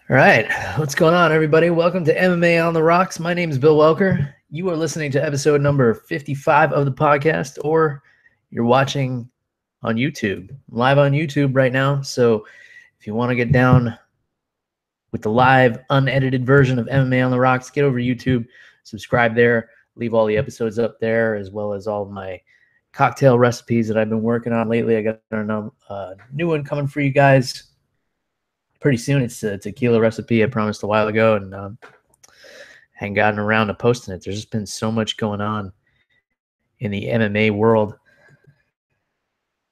All right, what's going on, everybody? Welcome to MMA on the Rocks. My name is Bill Welker. You are listening to episode number 55 of the podcast, or you're watching on YouTube, live on YouTube right now. So if you want to get down with the live, unedited version of MMA on the Rocks, get over to YouTube, subscribe there, leave all the episodes up there, as well as all my cocktail recipes that I've been working on lately. I got a new one coming for you guys pretty soon. It's a tequila recipe I promised a while ago, and hadn't gotten around to posting it. There's just been so much going on in the MMA world.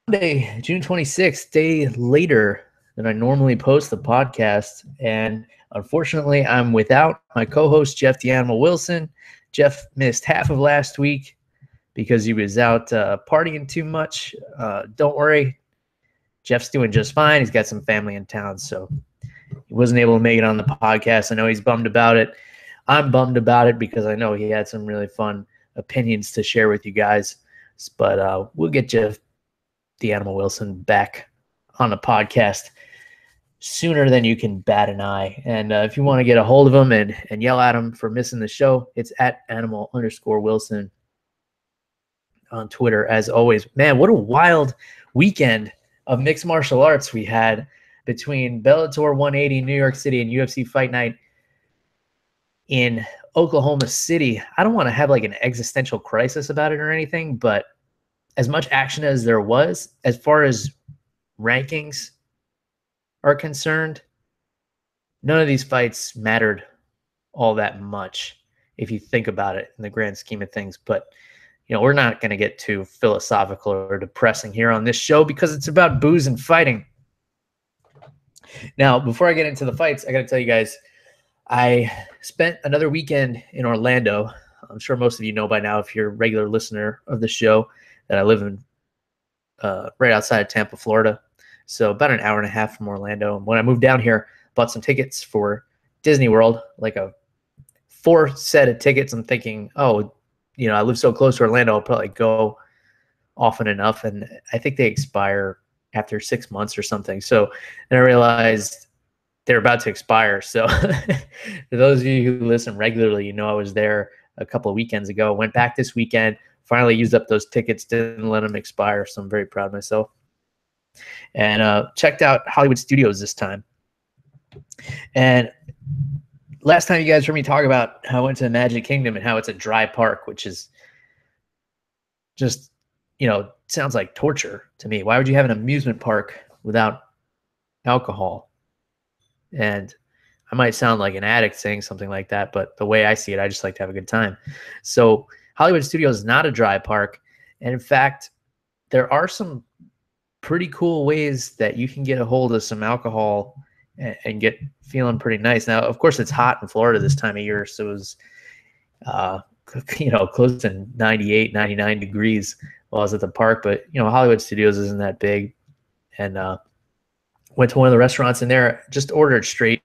Monday, June 26th, day later than I normally post the podcast, and unfortunately, I'm without my co-host, Jeff the Animal Wilson. Jeff missed half of last week because he was out partying too much. Don't worry, Jeff's doing just fine. He's got some family in town, so he wasn't able to make it on the podcast. I know he's bummed about it. I'm bummed about it because I know he had some really fun opinions to share with you guys. But we'll get Jeff the Animal Wilson back on the podcast sooner than you can bat an eye. And if you want to get a hold of him and yell at him for missing the show, it's at @animal_Wilson on Twitter, as always. Man, what a wild weekend of mixed martial arts we had between Bellator 180 in New York City and UFC Fight Night in Oklahoma City. I don't want to have like an existential crisis about it or anything, but as much action as there was, as far as rankings are concerned, none of these fights mattered all that much if you think about it in the grand scheme of things. But you know, we're not going to get too philosophical or depressing here on this show because it's about booze and fighting. Now, before I get into the fights, I got to tell you guys, I spent another weekend in Orlando. I'm sure most of you know by now, if you're a regular listener of the show, that I live in right outside of Tampa, Florida. So about an hour and a half from Orlando. And when I moved down here, bought some tickets for Disney World, like a 4 set of tickets. I'm thinking, oh, you know, I live so close to Orlando, I'll probably go often enough. And I think they expire after 6 months or something. So then I realized they're about to expire. So for those of you who listen regularly, you know I was there a couple of weekends ago. Went back this weekend, finally used up those tickets, didn't let them expire. So I'm very proud of myself. And checked out Hollywood Studios this time. And last time you guys heard me talk about how I went to the Magic Kingdom and how it's a dry park, which is just, you know, sounds like torture to me. Why would you have an amusement park without alcohol? And I might sound like an addict saying something like that, but the way I see it, I just like to have a good time. So Hollywood Studios is not a dry park. And in fact, there are some pretty cool ways that you can get a hold of some alcohol and get feeling pretty nice. Now, of course, it's hot in Florida this time of year, so it was, you know, close to 98, 99 degrees while I was at the park. But, you know, Hollywood Studios isn't that big. And went to one of the restaurants in there, just ordered straight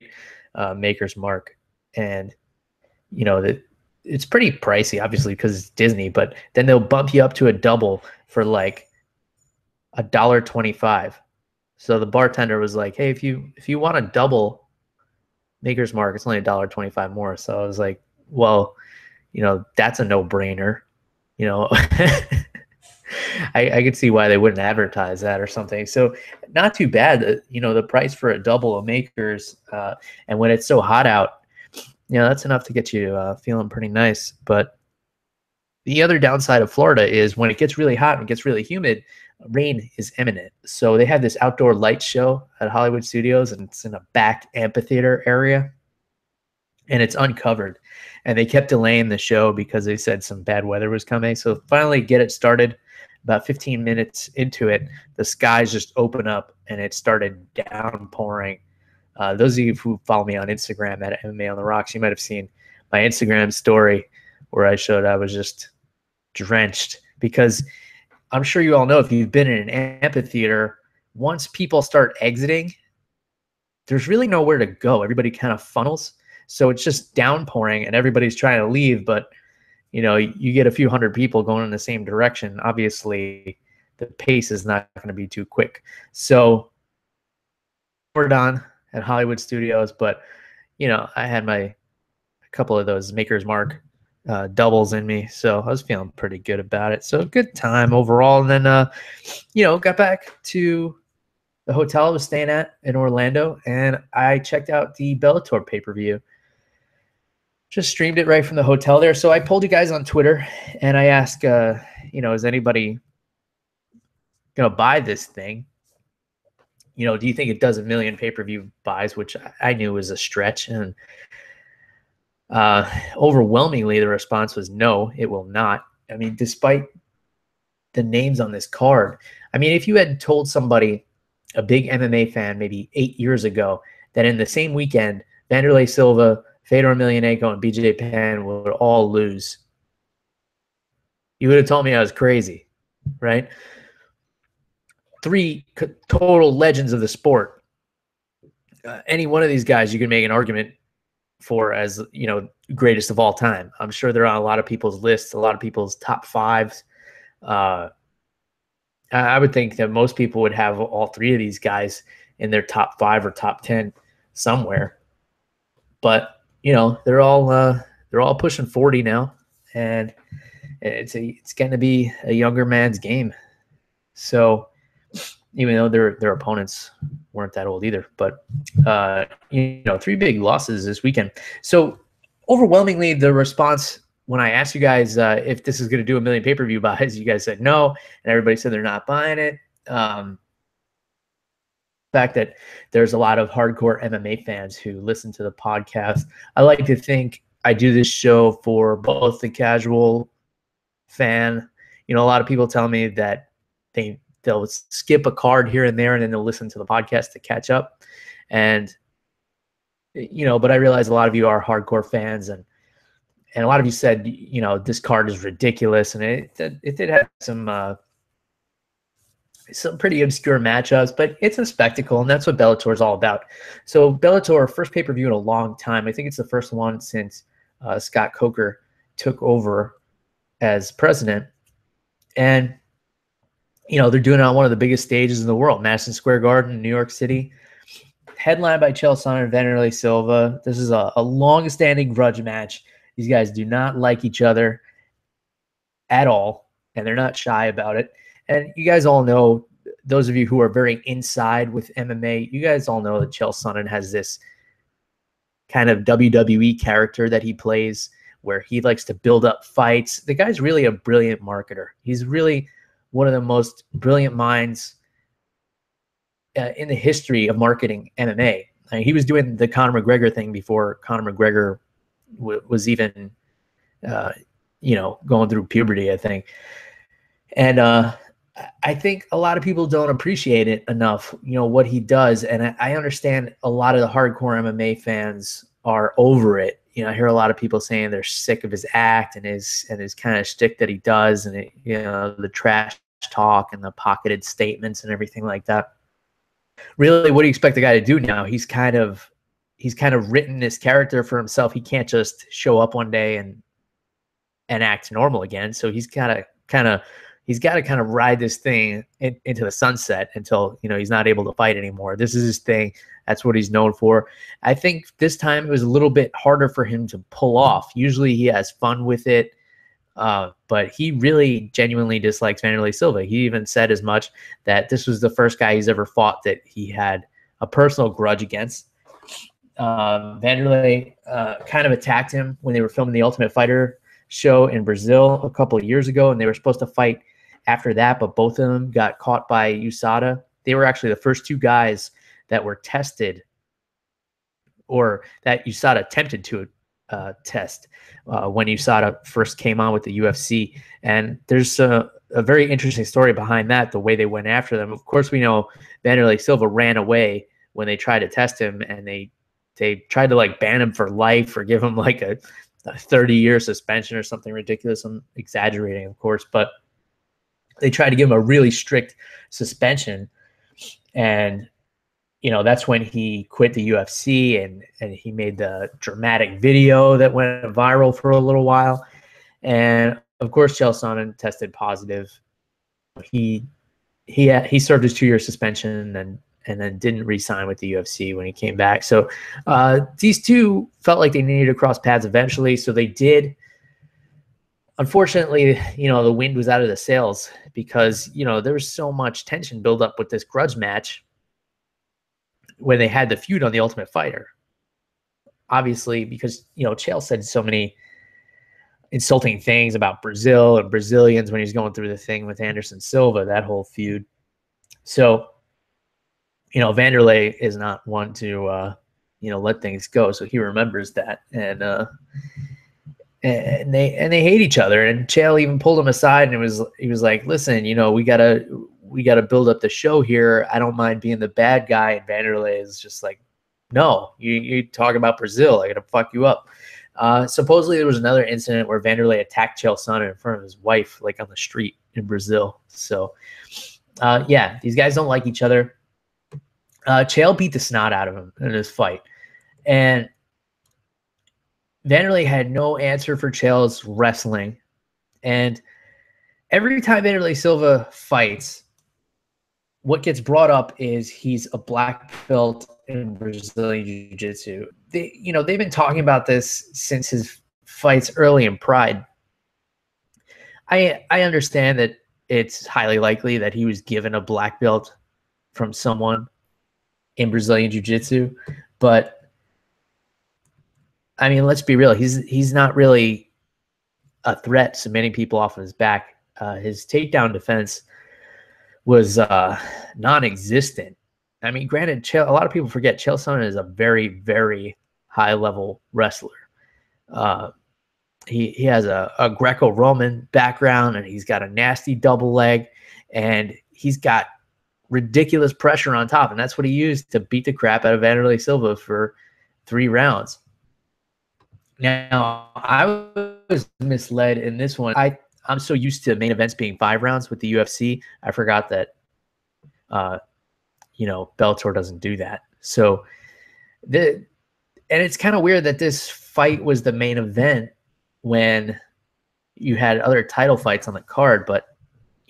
Maker's Mark. And, you know, it's pretty pricey, obviously, because it's Disney. But then they'll bump you up to a double for like $1.25. So the bartender was like, "Hey, if you want a double Maker's Mark, it's only $1.25 more." So I was like, "Well, you know, that's a no-brainer." You know, I could see why they wouldn't advertise that or something. So not too bad. You know, the price for a double of Maker's, and when it's so hot out, you know, that's enough to get you feeling pretty nice. But the other downside of Florida is when it gets really hot and gets really humid, rain is imminent. So they have this outdoor light show at Hollywood Studios, and it's in a back amphitheater area, and it's uncovered. And they kept delaying the show because they said some bad weather was coming. So finally get it started. About 15 minutes into it, the skies just open up and it started downpouring. Those of you who follow me on Instagram at MMA on the Rocks, you might have seen my Instagram story where I showed I was just drenched, because I'm sure you all know, if you've been in an amphitheater, once people start exiting, there's really nowhere to go. Everybody kind of funnels. So it's just downpouring and everybody's trying to leave. But, you know, you get a few hundred people going in the same direction. Obviously, the pace is not going to be too quick. So we're done. at Hollywood Studios, but I had a couple of those Maker's Mark doubles in me, so I was feeling pretty good about it. So good time overall. And then got back to the hotel I was staying at in Orlando, and I checked out the Bellator pay-per-view. Just streamed it right from the hotel there. So I pulled you guys on Twitter, and I asked, is anybody going to buy this thing? Do you think it does 1 million pay-per-view buys, which I knew was a stretch? And overwhelmingly, the response was no, it will not. I mean, despite the names on this card, I mean, if you had told somebody, a big MMA fan, maybe 8 years ago, that in the same weekend, Wanderlei Silva, Fedor Emelianenko, and BJ Penn would all lose, you would have told me I was crazy, right? 3 total legends of the sport. Any one of these guys you can make an argument for as, greatest of all time. I'm sure they're on a lot of people's lists, a lot of people's top 5s. I would think that most people would have all 3 of these guys in their top 5 or top 10 somewhere. But, they're all pushing 40 now, and it's going to be a younger man's game. So even though their opponents weren't that old either, but 3 big losses this weekend. So overwhelmingly, the response when I asked you guys if this is going to do 1 million pay-per-view buys, you guys said no, and everybody said they're not buying it. The fact that there's a lot of hardcore MMA fans who listen to the podcast. I like to think I do this show for both the casual fan. A lot of people tell me that they'll skip a card here and there, and then they'll listen to the podcast to catch up. And, but I realize a lot of you are hardcore fans, and a lot of you said, this card is ridiculous. And it did have some pretty obscure matchups, but it's a spectacle, and that's what Bellator is all about. So Bellator, first pay-per-view in a long time. I think it's the first one since Scott Coker took over as president. And, they're doing it on one of the biggest stages in the world, Madison Square Garden in New York City. Headlined by Chael Sonnen and Wanderlei Silva. This is a long-standing grudge match. These guys do not like each other at all, and they're not shy about it. And you guys all know, those of you who are very inside with MMA, you guys all know that Chael Sonnen has this kind of WWE character that he plays where he likes to build up fights. The guy's really a brilliant marketer. He's really one of the most brilliant minds in the history of marketing MMA. I mean, he was doing the Conor McGregor thing before Conor McGregor was even, going through puberty, I think. And I think a lot of people don't appreciate it enough, what he does. And I understand a lot of the hardcore MMA fans are over it. I hear a lot of people saying they're sick of his act and his kind of shtick that he does, and the trash talk and the pocketed statements and everything like that. Really, what do you expect the guy to do now? He's kind of written this character for himself. He can't just show up one day and act normal again. So he's got to kind of ride this thing into the sunset until he's not able to fight anymore. This is his thing. That's what he's known for. I think this time it was a little bit harder for him to pull off. Usually he has fun with it, but he really genuinely dislikes Wanderlei Silva. He even said as much, that this was the first guy he's ever fought that he had a personal grudge against. Wanderlei kind of attacked him when they were filming the Ultimate Fighter show in Brazil a couple of years ago, and they were supposed to fight after that, but both of them got caught by USADA. They were actually the first 2 guys that were tested, or that USADA attempted to test when USADA first came on with the UFC. And there's a very interesting story behind that, the way they went after them. Of course, we know Wanderlei Silva ran away when they tried to test him, and they tried to ban him for life or give him like a 30-year suspension or something ridiculous. I'm exaggerating, of course, but they tried to give him a really strict suspension. And that's when he quit the UFC, and he made the dramatic video that went viral for a little while. And of course, Chael Sonnen tested positive. He served his 2-year suspension, and and then didn't re-sign with the UFC when he came back. So these two felt like they needed to cross paths eventually, so they did. Unfortunately, the wind was out of the sails because, there was so much tension build up with this grudge match when they had the feud on The Ultimate Fighter. Obviously, because, Chael said so many insulting things about Brazil and Brazilians when he was going through the thing with Anderson Silva, that whole feud. So, Wanderlei is not one to, let things go. So he remembers that. And they hate each other. And Chael even pulled him aside and he was like, listen, we gotta build up the show here. I don't mind being the bad guy. And Wanderlei is just like, no, you talk about Brazil. I gotta fuck you up. Supposedly there was another incident where Wanderlei attacked Chael Sonnen in front of his wife, like on the street in Brazil. So yeah, these guys don't like each other. Chael beat the snot out of him in this fight. And Wanderlei had no answer for Chael's wrestling. And every time Wanderlei Silva fights, what gets brought up is he's a black belt in Brazilian Jiu-Jitsu. They've been talking about this since his fights early in Pride. I understand that it's highly likely that he was given a black belt from someone in Brazilian Jiu-Jitsu, but I mean, let's be real. He's not really a threat submitting people off of his back. His takedown defense was non-existent. I mean, granted, a lot of people forget Chael Sonnen is a very, very high-level wrestler. He has a Greco-Roman background, and he's got a nasty double leg, and he's got ridiculous pressure on top, and that's what he used to beat the crap out of Wanderlei Silva for 3 rounds. Now, I was misled in this one. I'm so used to main events being 5 rounds with the UFC. I forgot that, Bellator doesn't do that. So, and it's kind of weird that this fight was the main event when you had other title fights on the card. But,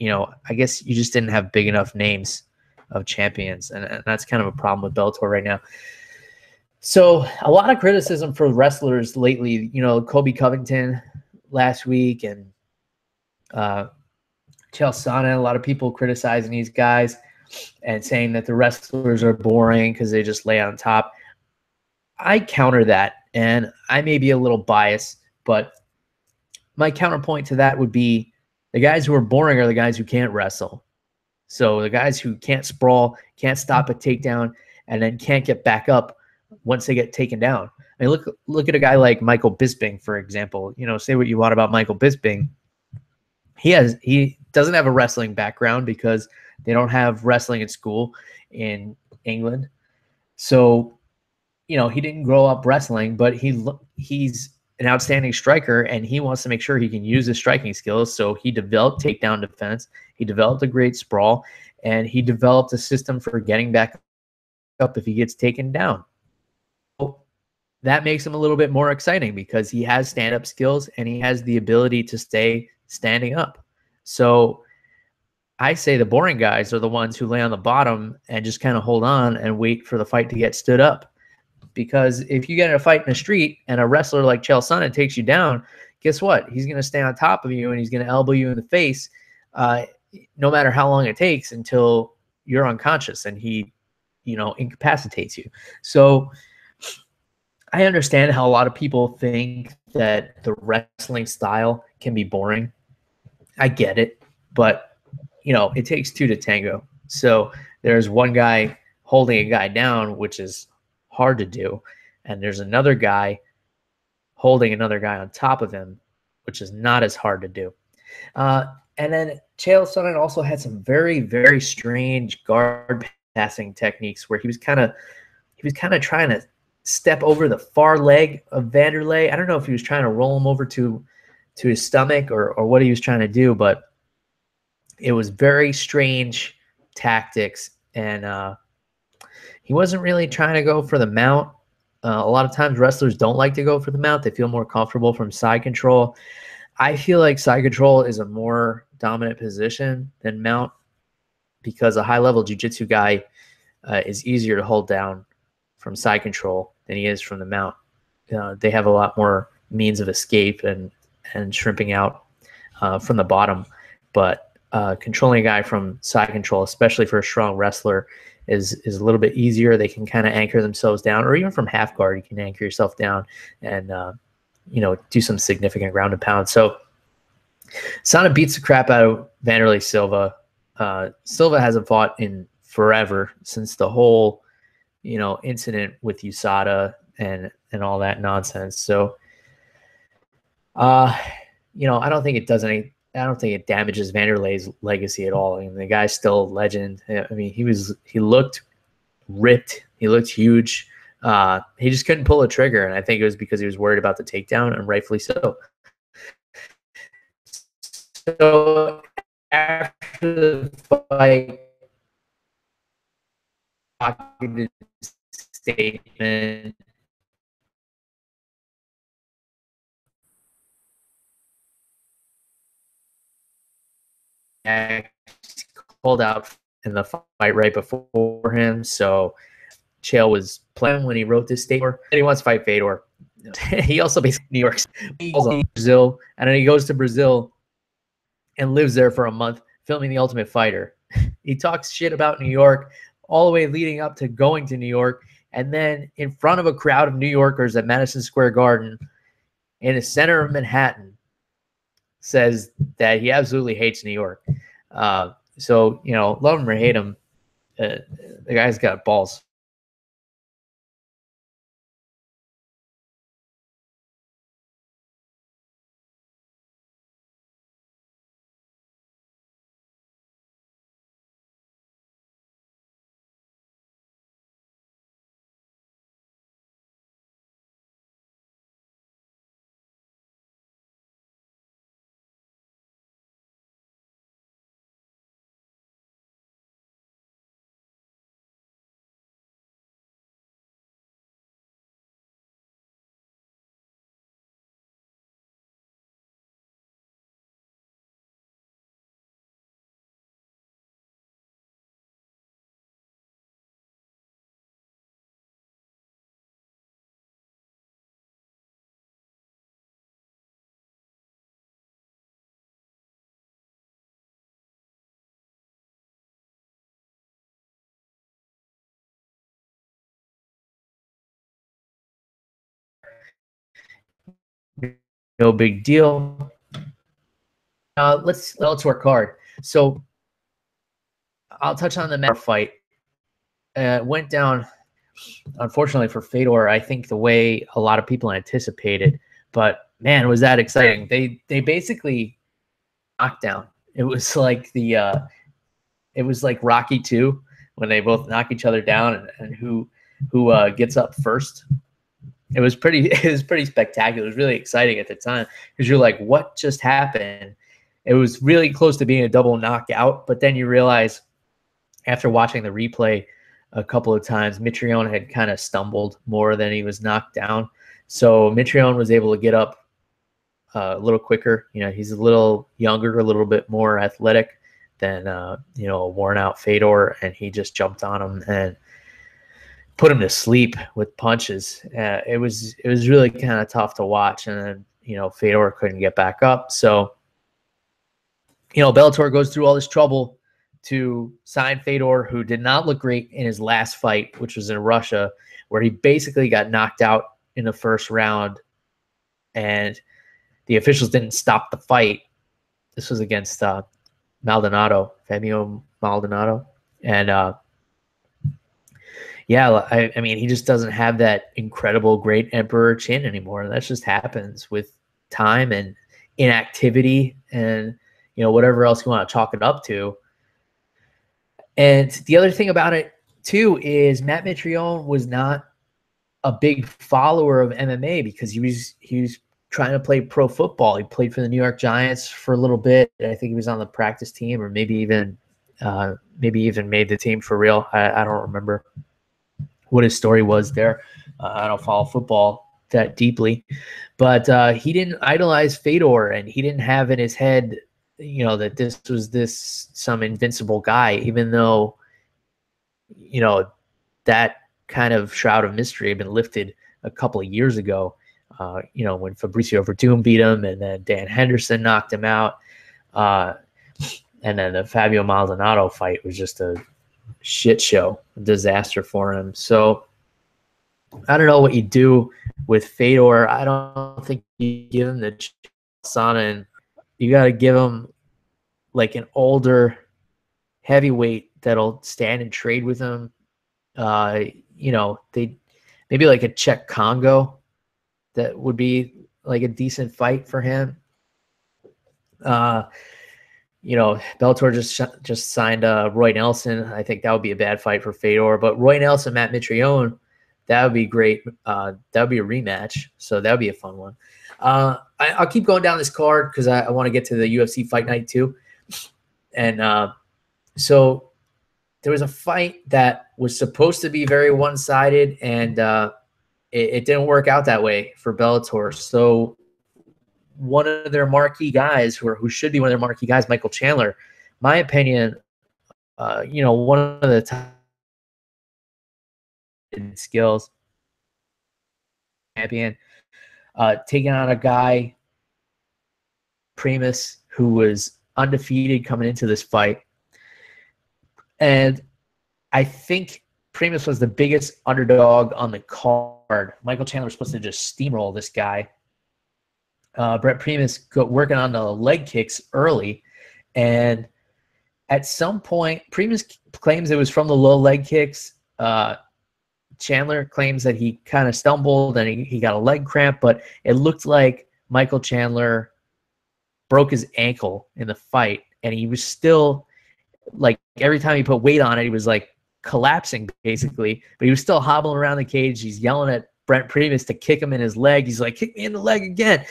I guess you just didn't have big enough names of champions. And that's kind of a problem with Bellator right now. So a lot of criticism for wrestlers lately, Kobe Covington last week and Chael Sonnen, a lot of people criticizing these guys and saying that the wrestlers are boring because they just lay on top. I counter that, and I may be a little biased, but my counterpoint to that would be the guys who are boring are the guys who can't wrestle. So the guys who can't sprawl, can't stop a takedown, and then can't get back up once they get taken down. I mean, look at a guy like Michael Bisping, for example. Say what you want about Michael Bisping. He doesn't have a wrestling background because they don't have wrestling in school in England. So, he didn't grow up wrestling, but he's an outstanding striker, and he wants to make sure he can use his striking skills. So he developed takedown defense. He developed a great sprawl, and he developed a system for getting back up if he gets taken down. That makes him a little bit more exciting because he has stand-up skills and he has the ability to stay standing up. So I say the boring guys are the ones who lay on the bottom and just kind of hold on and wait for the fight to get stood up. Because if you get in a fight in the street and a wrestler like Chael Sonnen takes you down, guess what? He's going to stay on top of you and he's going to elbow you in the face no matter how long it takes until you're unconscious and he, incapacitates you. So I understand how a lot of people think that the wrestling style can be boring. I get it, but it takes 2 to tango. So there's one guy holding a guy down, which is hard to do, and there's another guy holding another guy on top of him, which is not as hard to do. And then Chael Sonnen also had some very, very strange guard passing techniques where he was kind of trying to step over the far leg of Wanderlei. I don't know if he was trying to roll him over to his stomach or what he was trying to do, but it was very strange tactics, and he wasn't really trying to go for the mount. A lot of times wrestlers don't like to go for the mount. They feel more comfortable from side control. I feel like side control is a more dominant position than mount because a high-level jiu-jitsu guy is easier to hold down from side control than he is from the mount. They have a lot more means of escape and shrimping out from the bottom. But controlling a guy from side control, especially for a strong wrestler, is a little bit easier. They can kind of anchor themselves down, or even from half guard, you can anchor yourself down and do some significant ground and pound. So Sonnen beats the crap out of Wanderlei Silva. Silva hasn't fought in forever, since the whole incident with USADA and all that nonsense. So I don't think it does any. I don't think it damages Wanderlei's legacy at all. I mean, the guy's still a legend. I mean, he looked ripped. He looked huge. He just couldn't pull a trigger, and I think it was because he was worried about the takedown, and rightfully so. So after the fight, talking to statement, called out in the fight right before him. So Chael was playing when he wrote this statement. He wants to fight Fedor. He also basically New York, Brazil, and then he goes to Brazil and lives there for a month filming The Ultimate Fighter. He talks shit about New York all the way leading up to going to New York, and then in front of a crowd of New Yorkers at Madison Square Garden in the center of Manhattan says that he absolutely hates New York. So, love him or hate him, the guy's got balls. No big deal. Let's work hard. So I'll touch on the Fedor fight. Went down, unfortunately for Fedor, I think the way a lot of people anticipated. But man, was that exciting! They basically knocked down. It was like it was like Rocky 2 when they both knock each other down and who gets up first. It was pretty spectacular. It was really exciting at the time because you're like, what just happened? It was really close to being a double knockout, but then you realize after watching the replay a couple of times, Mitrione had kind of stumbled more than he was knocked down. So Mitrione was able to get up a little quicker. He's a little younger, a little bit more athletic than a worn out Fedor, and he just jumped on him and put him to sleep with punches. It was really kind of tough to watch, and then Fedor couldn't get back up. So Bellator goes through all this trouble to sign Fedor, who did not look great in his last fight, which was in Russia, where he basically got knocked out in the first round, and the officials didn't stop the fight. This was against Maldonado, Fabio Maldonado, and I mean, he just doesn't have that incredible, great emperor chin anymore. That just happens with time and inactivity and, whatever else you want to chalk it up to. And the other thing about it, too, is Matt Mitrione was not a big follower of MMA because he was trying to play pro football. He played for the New York Giants for a little bit. I think he was on the practice team, or maybe even made the team for real. I don't remember what his story was there. I don't follow football that deeply, but he didn't idolize Fedor, and he didn't have in his head, that this was some invincible guy, even though, that kind of shroud of mystery had been lifted a couple of years ago, when Fabricio Verdum beat him, and then Dan Henderson knocked him out. And then the Fabio Maldonado fight was just a shit show, a disaster for him. So I don't know what you do with Fedor. I don't think you give him the Sonnen. You got to give him like an older heavyweight that'll stand and trade with him. They maybe like a Czech Congo that would be like a decent fight for him. Bellator just signed Roy Nelson. I think that would be a bad fight for Fedor, but Roy Nelson, Matt Mitrione, that would be great. That would be a rematch, so that would be a fun one. I'll keep going down this card because I want to get to the UFC Fight Night too. And so there was a fight that was supposed to be very one-sided, and it didn't work out that way for Bellator. So one of their marquee guys, who should be one of their marquee guys, Michael Chandler, my opinion, one of the top skills champion, taking on a guy, Primus, who was undefeated coming into this fight. And I think Primus was the biggest underdog on the card. Michael Chandler was supposed to just steamroll this guy. Brett Primus working on the leg kicks early, and at some point, Primus claims it was from the low leg kicks. Chandler claims that he kind of stumbled and he got a leg cramp, but it looked like Michael Chandler broke his ankle in the fight, and he was still, like, every time he put weight on it, he was like collapsing basically, but he was still hobbling around the cage. He's yelling at Brent Primus to kick him in his leg. He's like, kick me in the leg again.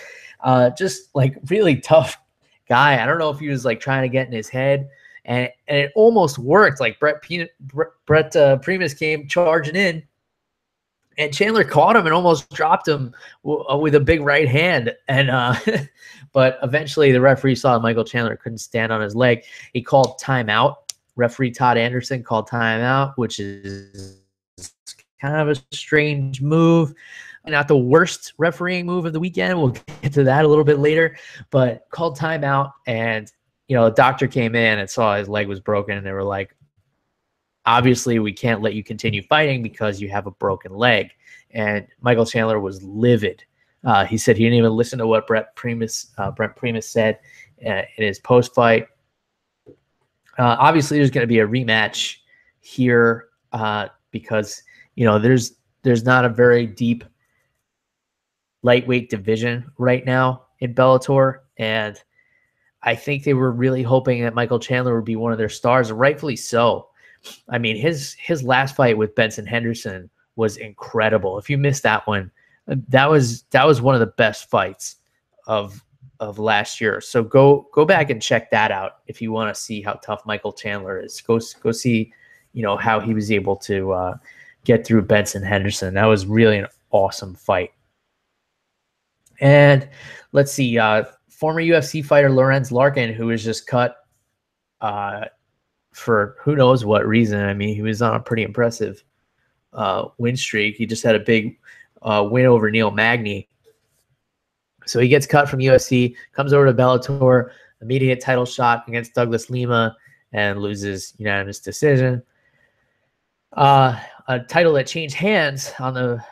Just like really tough guy. I don't know if he was like trying to get in his head, and it almost worked. Like Brett Primus came charging in, and Chandler caught him and almost dropped him with a big right hand. And but eventually the referee saw Michael Chandler couldn't stand on his leg. He called timeout. Referee Todd Anderson called timeout, which is kind of a strange move. Not the worst refereeing move of the weekend. We'll get to that a little bit later, but called timeout, and the doctor came in and saw his leg was broken, and they were like, obviously we can't let you continue fighting because you have a broken leg. And Michael Chandler was livid. He said he didn't even listen to what Brent Primus said in his post-fight. Obviously there's going to be a rematch here because there's not a very deep lightweight division right now in Bellator, and I think they were really hoping that Michael Chandler would be one of their stars, and rightfully so. I mean, his last fight with Benson Henderson was incredible. If you missed that one, that was one of the best fights of last year. So go back and check that out if you want to see how tough Michael Chandler is. Go see how he was able to get through Benson Henderson. That was really an awesome fight. And let's see, former UFC fighter Lorenz Larkin, who was just cut for who knows what reason. I mean, he was on a pretty impressive win streak. He just had a big win over Neil Magny. So he gets cut from UFC, comes over to Bellator, immediate title shot against Douglas Lima, and loses unanimous decision. A title that changed hands on the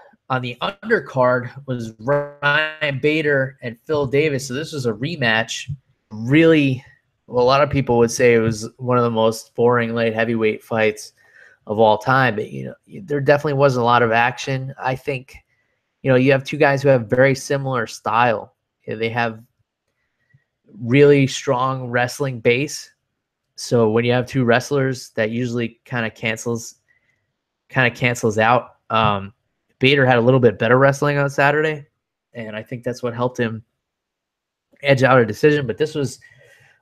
undercard was Ryan Bader and Phil Davis. So this was a rematch. Really, well, a lot of people would say it was one of the most boring light heavyweight fights of all time. But there definitely wasn't a lot of action. I think you have two guys who have very similar style. They have really strong wrestling base. So when you have two wrestlers, that usually kind of cancels out. Bader had a little bit better wrestling on Saturday, and I think that's what helped him edge out a decision. But this was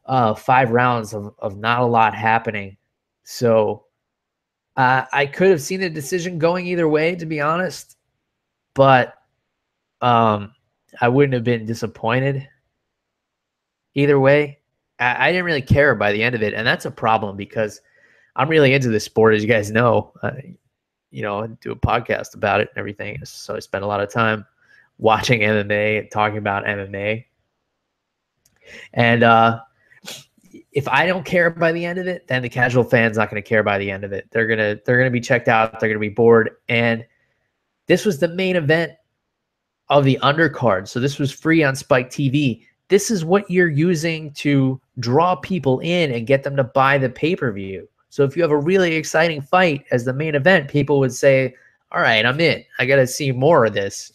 5 rounds of not a lot happening. So I could have seen the decision going either way, to be honest, but I wouldn't have been disappointed either way. I didn't really care by the end of it, and that's a problem because I'm really into this sport, as you guys know. do a podcast about it and everything. So I spent a lot of time watching MMA and talking about MMA. And if I don't care by the end of it, then the casual fan's not going to care by the end of it. They're gonna be checked out. They're gonna be bored. And this was the main event of the undercard. So this was free on Spike TV. This is what you're using to draw people in and get them to buy the pay-per-view. So if you have a really exciting fight as the main event, people would say, all right, I'm in. I got to see more of this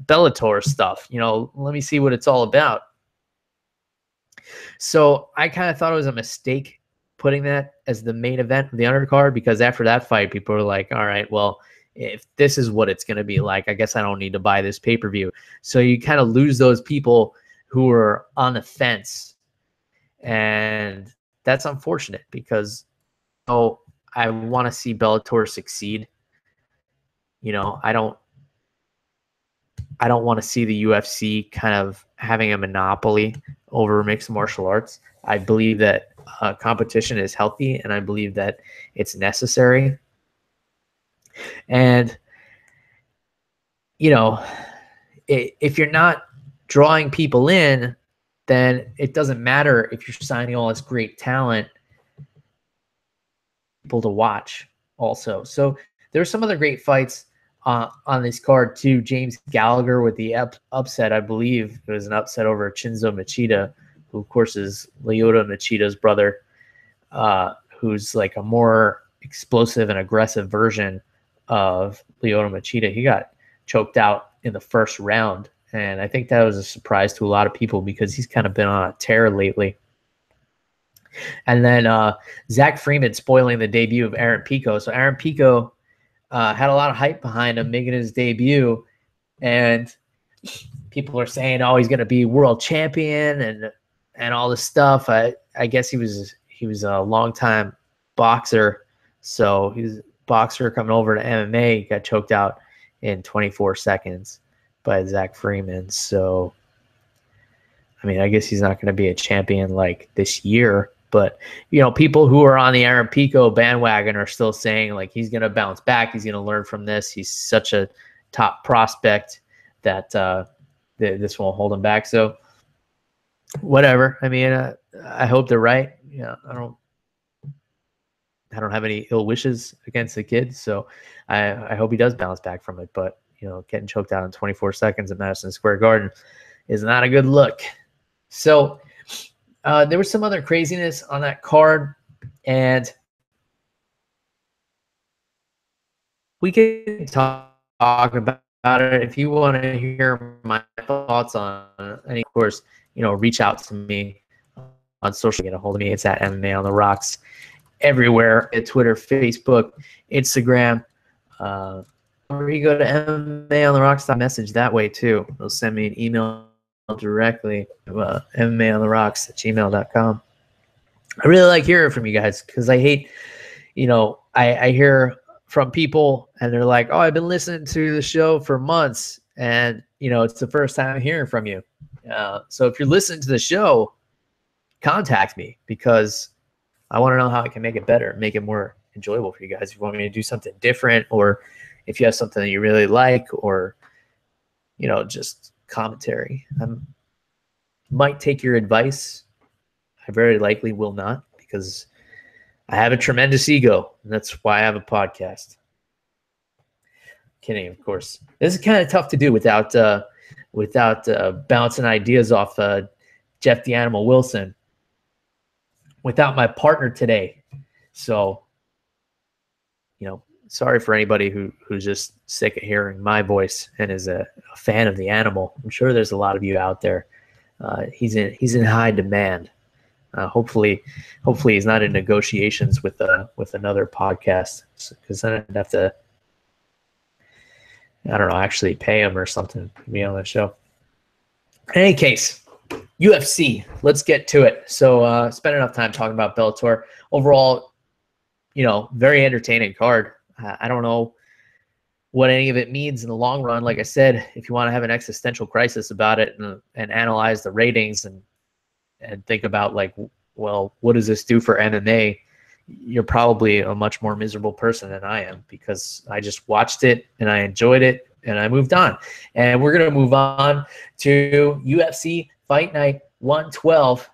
Bellator stuff. Let me see what it's all about. So I kind of thought it was a mistake putting that as the main event of the undercard, because after that fight, people were like, all right, well, if this is what it's going to be like, I guess I don't need to buy this pay-per-view. So you kind of lose those people who are on the fence. And that's unfortunate, because I want to see Bellator succeed. I don't want to see the UFC kind of having a monopoly over mixed martial arts. I believe that competition is healthy, and I believe that it's necessary. And, if you're not drawing people in, then it doesn't matter if you're signing all this great talent, people to watch also. So there's some other great fights on this card too. James Gallagher with the upset, I believe it was an upset over Shinzo Machida, who of course is Lyoto Machida's brother, who's like a more explosive and aggressive version of Lyoto Machida. He got choked out in the first round, and I think that was a surprise to a lot of people because he's kind of been on a tear lately. And then Zach Freeman spoiling the debut of Aaron Pico. So Aaron Pico had a lot of hype behind him making his debut, and people are saying, "Oh, he's going to be world champion," and all this stuff. I guess he was a longtime boxer, so he's a boxer coming over to MMA. He got choked out in 24 seconds by Zach Freeman. So, I mean, I guess he's not going to be a champion like this year. But, people who are on the Aaron Pico bandwagon are still saying, like, he's going to bounce back. He's going to learn from this. He's such a top prospect that this won't hold him back. So, whatever. I mean, I hope they're right. I don't have any ill wishes against the kid. So, I hope he does bounce back from it. But, getting choked out in 24 seconds at Madison Square Garden is not a good look. So, there was some other craziness on that card, and we can talk about it if you want to hear my thoughts on it. And of course, reach out to me on social, get a hold of me. It's at MMA on the Rocks everywhere, at Twitter, Facebook, Instagram. Or you go to MMA on the Rocks, message that way too. They'll send me an email directly to MMAonTheRocks@gmail.com. I really like hearing from you guys, because I hate, I hear from people and they're like, "Oh, I've been listening to the show for months, and it's the first time I'm hearing from you." So if you're listening to the show, contact me, because I want to know how I can make it better, make it more enjoyable for you guys. If you want me to do something different, or if you have something that you really like, or just commentary, I might take your advice. I very likely will not, because I have a tremendous ego, and that's why I have a podcast. Kidding, of course. This is kind of tough to do without bouncing ideas off Jeff the Animal Wilson, without my partner today. So, sorry for anybody who's just sick of hearing my voice and is a fan of the animal. I'm sure there's a lot of you out there. He's in high demand. Hopefully he's not in negotiations with another podcast, because then I'd have to, I don't know, actually pay him or something to be on the show. In any case, UFC, let's get to it. So spent enough time talking about Bellator. Overall, very entertaining card. I don't know what any of it means in the long run. Like I said, if you want to have an existential crisis about it and analyze the ratings and think about, like, well, what does this do for MMA? you're probably a much more miserable person than I am, because I just watched it and I enjoyed it and I moved on. And we're going to move on to UFC Fight Night 112,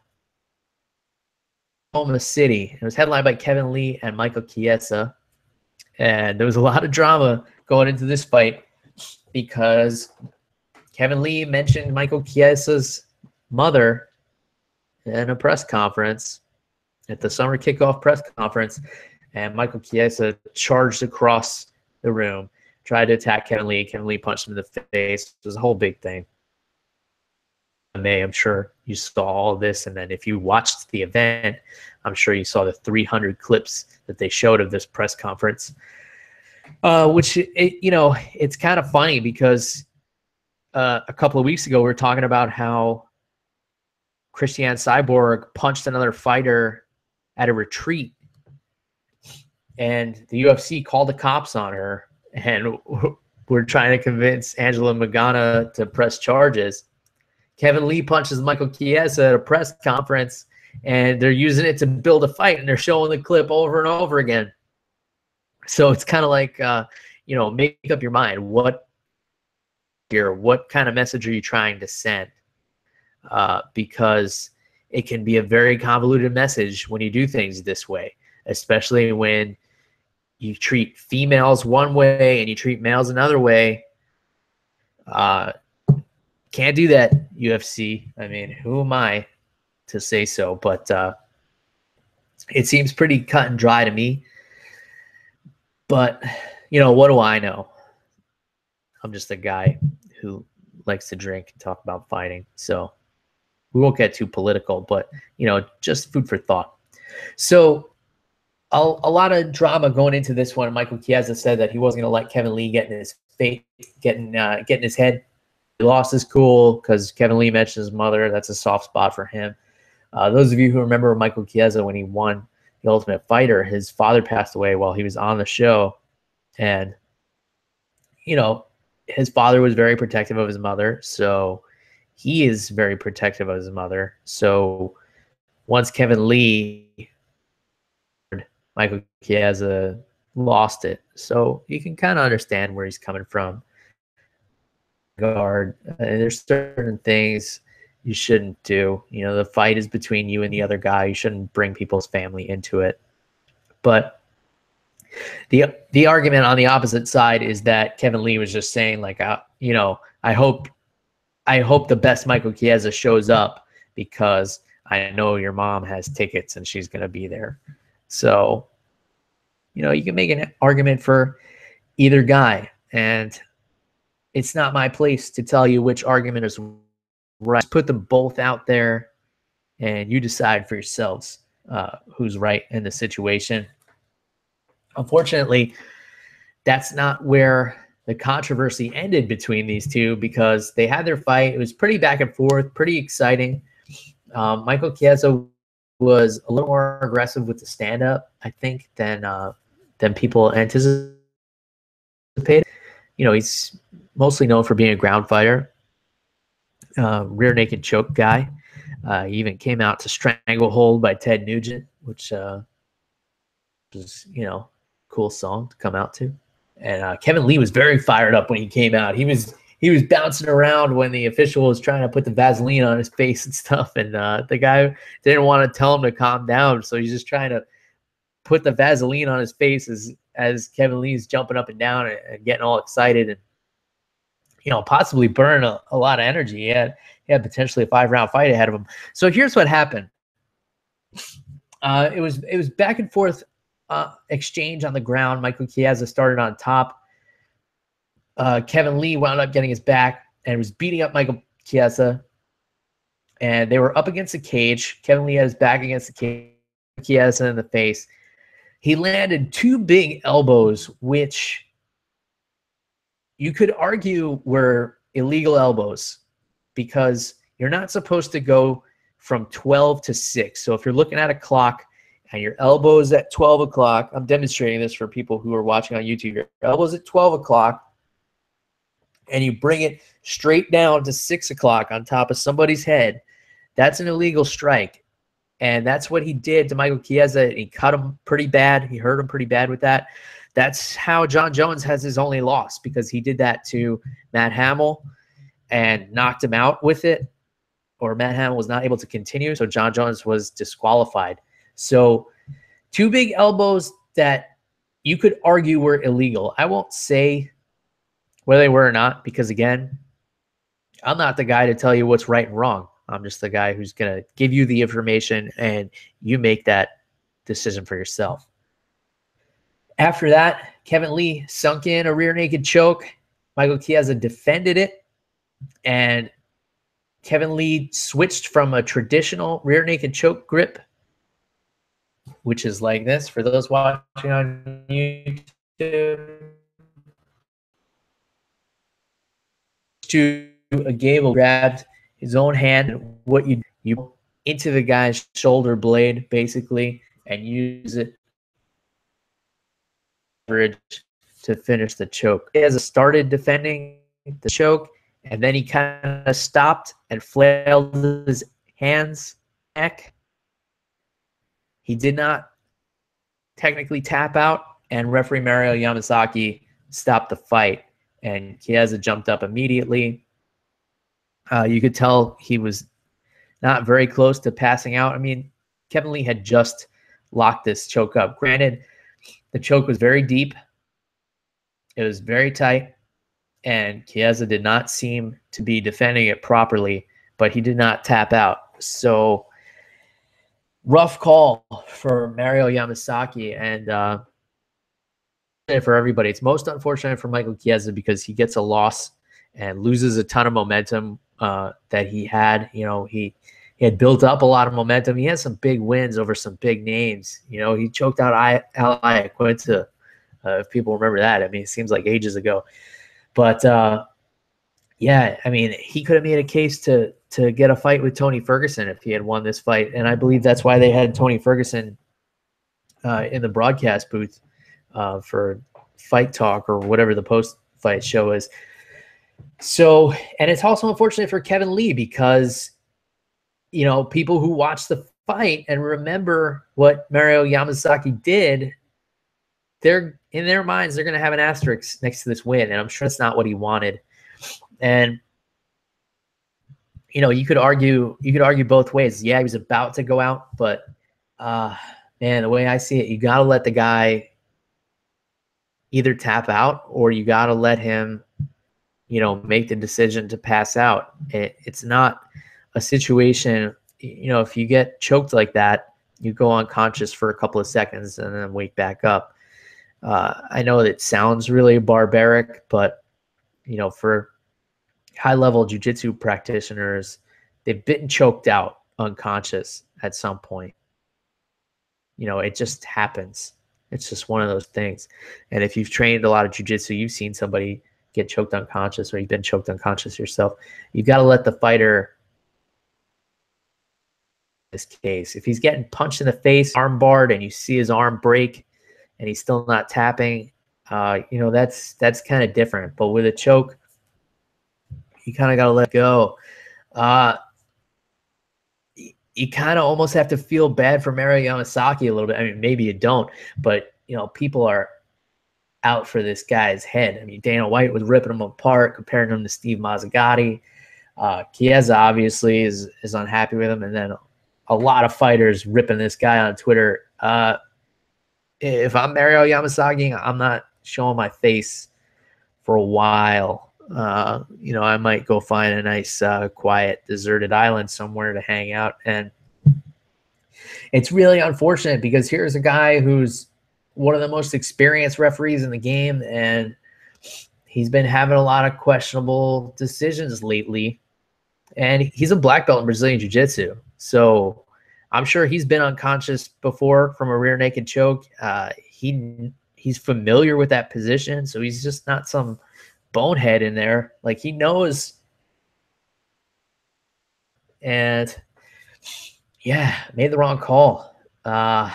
Oklahoma City. It was headlined by Kevin Lee and Michael Chiesa. And there was a lot of drama going into this fight because Kevin Lee mentioned Michael Chiesa's mother in a press conference, at the summer kickoff press conference, and Michael Chiesa charged across the room, tried to attack Kevin Lee. Kevin Lee punched him in the face. It was a whole big thing. I'm sure you saw all of this, and then if you watched the event, I'm sure you saw the 300 clips that they showed of this press conference, which, it's kind of funny because a couple of weeks ago we were talking about how Christiane Cyborg punched another fighter at a retreat, and the UFC called the cops on her, and we're trying to convince Angela Magana to press charges. Kevin Lee punches Michael Chiesa at a press conference, and they're using it to build a fight, and they're showing the clip over and over again. So it's kind of like, make up your mind. What kind of message are you trying to send? Because it can be a very convoluted message when you do things this way, especially when you treat females one way and you treat males another way. Can't do that, UFC. I mean, who am I to say so? But it seems pretty cut and dry to me. But, what do I know? I'm just a guy who likes to drink and talk about fighting. So we won't get too political, but, just food for thought. So a lot of drama going into this one. Michael Chiesa said that he wasn't going to let Kevin Lee get in his face, get in his head. He lost his cool because Kevin Lee mentioned his mother. That's a soft spot for him. Those of you who remember Michael Chiesa when he won the Ultimate Fighter, his father passed away while he was on the show. And, his father was very protective of his mother. So he is very protective of his mother. So once Kevin Lee, Michael Chiesa lost it. So you can kind of understand where he's coming from. There's certain things you shouldn't do. The fight is between you and the other guy. You shouldn't bring people's family into it. But the argument on the opposite side is that Kevin Lee was just saying, like, I hope the best Michael Chiesa shows up because I know your mom has tickets and she's going to be there. So, you can make an argument for either guy, and it's not my place to tell you which argument is right. Just put them both out there, and you decide for yourselves who's right in the situation. Unfortunately, that's not where the controversy ended between these two, because they had their fight. It was pretty back and forth, pretty exciting. Michael Chiesa was a little more aggressive with the stand-up, I think, than people anticipated. He's mostly known for being a ground fighter, rear naked choke guy. He even came out to Stranglehold by Ted Nugent, which was, cool song to come out to. And Kevin Lee was very fired up when he came out. He was bouncing around when the official was trying to put the Vaseline on his face and stuff. And the guy didn't want to tell him to calm down, so he's just trying to put the Vaseline on his face as Kevin Lee's jumping up and down and getting all excited and, possibly burn a lot of energy. He had potentially a 5-round fight ahead of him. So here's what happened. It was back and forth exchange on the ground. Michael Chiesa started on top. Kevin Lee wound up getting his back and was beating up Michael Chiesa. And they were up against the cage. Kevin Lee had his back against the cage. Chiesa in the face. He landed 2 big elbows, which you could argue were illegal elbows, because you're not supposed to go from 12 to 6. So if you're looking at a clock and your elbow is at 12 o'clock, I'm demonstrating this for people who are watching on YouTube. Your elbow's at 12 o'clock, and you bring it straight down to 6 o'clock on top of somebody's head. That's an illegal strike. And that's what he did to Michael Chiesa. He cut him pretty bad. He hurt him pretty bad with that. That's how John Jones has his only loss, because he did that to Matt Hamill and knocked him out with it, or Matt Hamill was not able to continue, so John Jones was disqualified. So 2 big elbows that you could argue were illegal. I won't say whether they were or not, because, again, I'm not the guy to tell you what's right and wrong. I'm just the guy who's going to give you the information, and you make that decision for yourself. After that, Kevin Lee sunk in a rear naked choke. Michael Chiesa defended it, and Kevin Lee switched from a traditional rear naked choke grip, which is like this for those watching on YouTube, to a gable. Grabbed his own hand, and what you into the guy's shoulder blade, basically, and use it to finish the choke. He has started defending the choke, and then he kind of stopped and flailed his hands, neck. He did not technically tap out, and referee Mario Yamasaki stopped the fight, and Chiesa jumped up immediately. You could tell he was not very close to passing out. I mean, Kevin Lee had just locked this choke up. Granted, the choke was very deep. It was very tight, and Chiesa did not seem to be defending it properly, but he did not tap out. So rough call for Mario Yamasaki, and for everybody. It's most unfortunate for Michael Chiesa because he gets a loss and loses a ton of momentum that he had. You know, he had built up a lot of momentum. He had some big wins over some big names. You know, he choked out Ally Quinta, if people remember that. I mean, it seems like ages ago. But, yeah, I mean, he could have made a case to get a fight with Tony Ferguson if he had won this fight. And I believe that's why they had Tony Ferguson in the broadcast booth for Fight Talk or whatever the post-fight show is. So, and it's also unfortunate for Kevin Lee because, you know, people who watch the fight and remember what Mario Yamasaki did, they're in their minds, they're going to have an asterisk next to this win. And I'm sure that's not what he wanted. And, you know, you could argue both ways. Yeah, he was about to go out, but, man, the way I see it, you got to let the guy either tap out or you got to let him, you know, make the decision to pass out. It's not a situation, you know, if you get choked like that, you go unconscious for a couple of seconds and then wake back up. I know that sounds really barbaric, but, you know, for high-level jiu-jitsu practitioners, they've been choked out unconscious at some point. You know, it just happens. It's just one of those things. And if you've trained a lot of jiu-jitsu, you've seen somebody get choked unconscious or you've been choked unconscious yourself. You've got to let the fighter, in this case, if he's getting punched in the face, arm barred, and you see his arm break and he's still not tapping, you know, that's kind of different. But with a choke, you kind of got to let go. You kind of almost have to feel bad for Mario Yamasaki a little bit. I mean, maybe you don't, but, you know, people are out for this guy's head. I mean, Dana White was ripping him apart, comparing him to Steve Mazzagatti. Chiesa obviously is unhappy with him, and then a lot of fighters ripping this guy on Twitter. If I'm Mario Yamasaki, I'm not showing my face for a while. You know, I might go find a nice, quiet, deserted island somewhere to hang out. And it's really unfortunate because here's a guy who's one of the most experienced referees in the game, and he's been having a lot of questionable decisions lately. And he's a black belt in Brazilian Jiu-Jitsu. So I'm sure he's been unconscious before from a rear naked choke. He's familiar with that position, so he's just not some bonehead in there. Like, he knows. And yeah, made the wrong call. I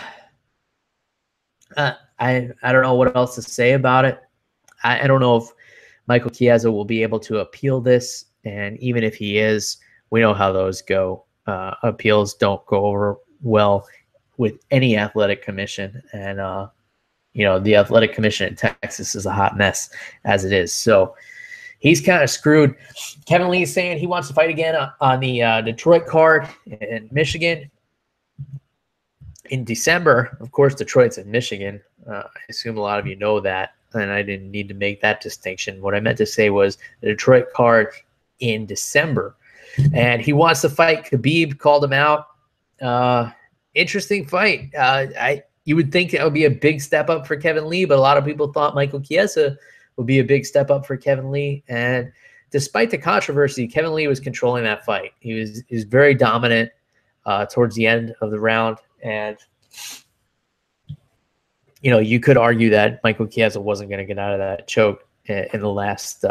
don't know what else to say about it. I don't know if Michael Chiesa will be able to appeal this, and even if he is, we know how those go. Appeals don't go over well with any athletic commission. And, the athletic commission in Texas is a hot mess as it is. So he's kind of screwed. Kevin Lee is saying he wants to fight again on the Detroit card in Michigan in December. Of course, Detroit's in Michigan. I assume a lot of you know that, and I didn't need to make that distinction. What I meant to say was the Detroit card in December. And he wants to fight Khabib, called him out. Interesting fight. You would think it would be a big step up for Kevin Lee, but a lot of people thought Michael Chiesa would be a big step up for Kevin Lee. And despite the controversy, Kevin Lee was controlling that fight. He was very dominant towards the end of the round. And, you could argue that Michael Chiesa wasn't going to get out of that choke in the last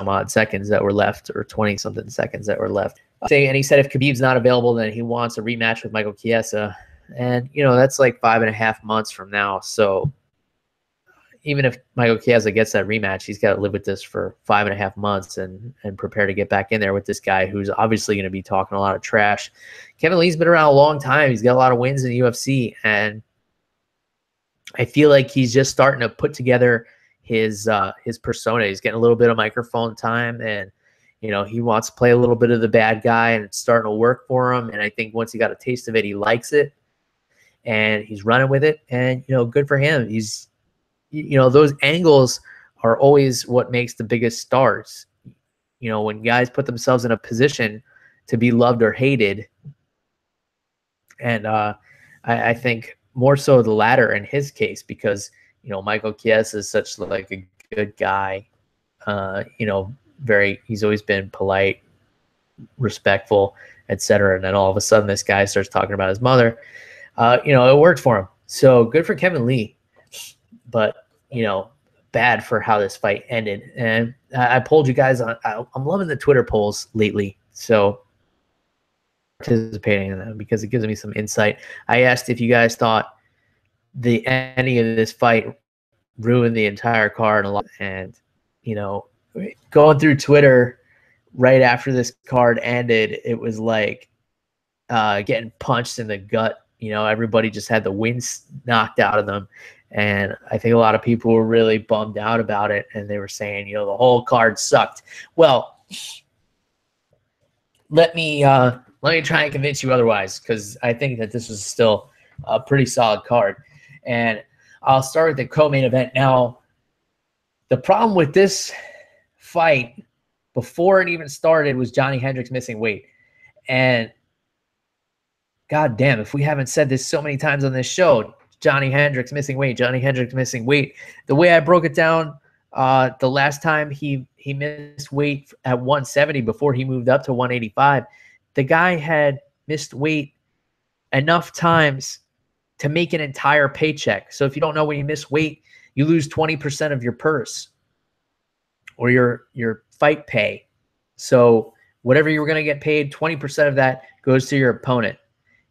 odd seconds that were left, or 20-something seconds that were left. And he said if Khabib's not available, then he wants a rematch with Michael Chiesa. And, that's like 5.5 months from now. So even if Michael Chiesa gets that rematch, he's got to live with this for 5.5 months and prepare to get back in there with this guy who's obviously going to be talking a lot of trash. Kevin Lee's been around a long time. He's got a lot of wins in the UFC. And I feel like he's just starting to put together his persona. He's getting a little bit of microphone time, and he wants to play a little bit of the bad guy, and it's starting to work for him. And I think once he got a taste of it, he likes it, and he's running with it. And good for him. He's those angles are always what makes the biggest stars. When guys put themselves in a position to be loved or hated, and I think more so the latter in his case, because Michael Chiesa is such like a good guy. He's always been polite, respectful, etc. And then all of a sudden this guy starts talking about his mother. It worked for him. So good for Kevin Lee, but bad for how this fight ended. And I polled you guys on. I'm loving the Twitter polls lately, so participating in them because it gives me some insight. I asked if you guys thought the ending of this fight ruined the entire card a lot, and going through Twitter right after this card ended, it was like getting punched in the gut. Everybody just had the wind knocked out of them, and I think a lot of people were really bummed out about it, and they were saying the whole card sucked. Well, let me try and convince you otherwise, because I think that this was still a pretty solid card. And I'll start with the co-main event. Now, the problem with this fight before it even started was Johnny Hendricks missing weight. And God damn, if we haven't said this so many times on this show, Johnny Hendricks missing weight, Johnny Hendricks missing weight. The way I broke it down, the last time he missed weight at 170 before he moved up to 185, the guy had missed weight enough times to make an entire paycheck. So if you don't know, when you miss weight, you lose 20% of your purse or your fight pay. So whatever you were going to get paid, 20% of that goes to your opponent.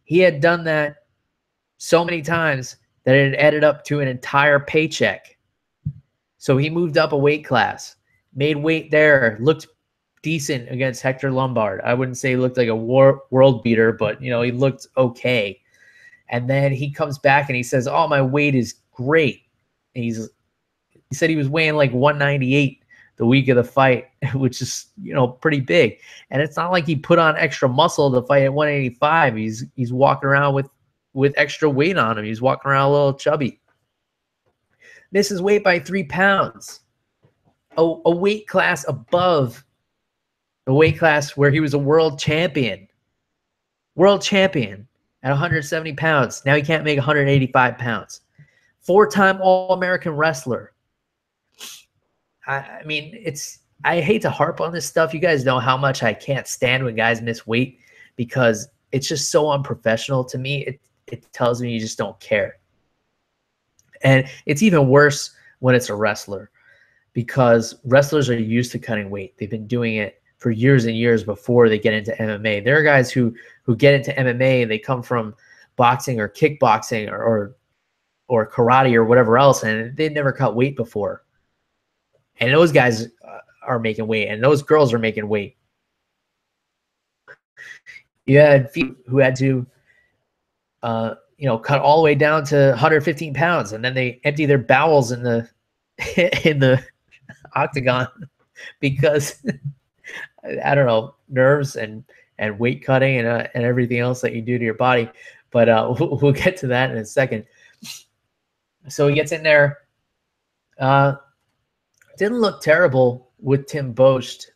He had done that so many times that it added up to an entire paycheck. So he moved up a weight class, made weight there, looked decent against Hector Lombard. I wouldn't say he looked like a world beater, but he looked okay. And then he comes back and he says, "Oh, my weight is great." And he said he was weighing like 198 the week of the fight, which is, pretty big. And it's not like he put on extra muscle to fight at 185. He's walking around with extra weight on him. He's walking around a little chubby. Misses weight by 3 pounds. A weight class above the weight class where he was a world champion. World champion at 170 pounds. Now he can't make 185 pounds. 4-time All-American wrestler. I mean, I hate to harp on this stuff. You guys know how much I can't stand when guys miss weight, because it's just so unprofessional to me. It tells me you just don't care. And it's even worse when it's a wrestler, because wrestlers are used to cutting weight. They've been doing it for years and years before they get into MMA. There are guys who get into MMA, they come from boxing or kickboxing or karate or whatever else, and they've never cut weight before. And those guys are making weight, and those girls are making weight. You had people who had to, cut all the way down to 115 pounds, and then they empty their bowels in the in the octagon because I don't know, nerves and weight cutting and everything else that you do to your body. But we'll get to that in a second. So he gets in there. Didn't look terrible with Tim Bost.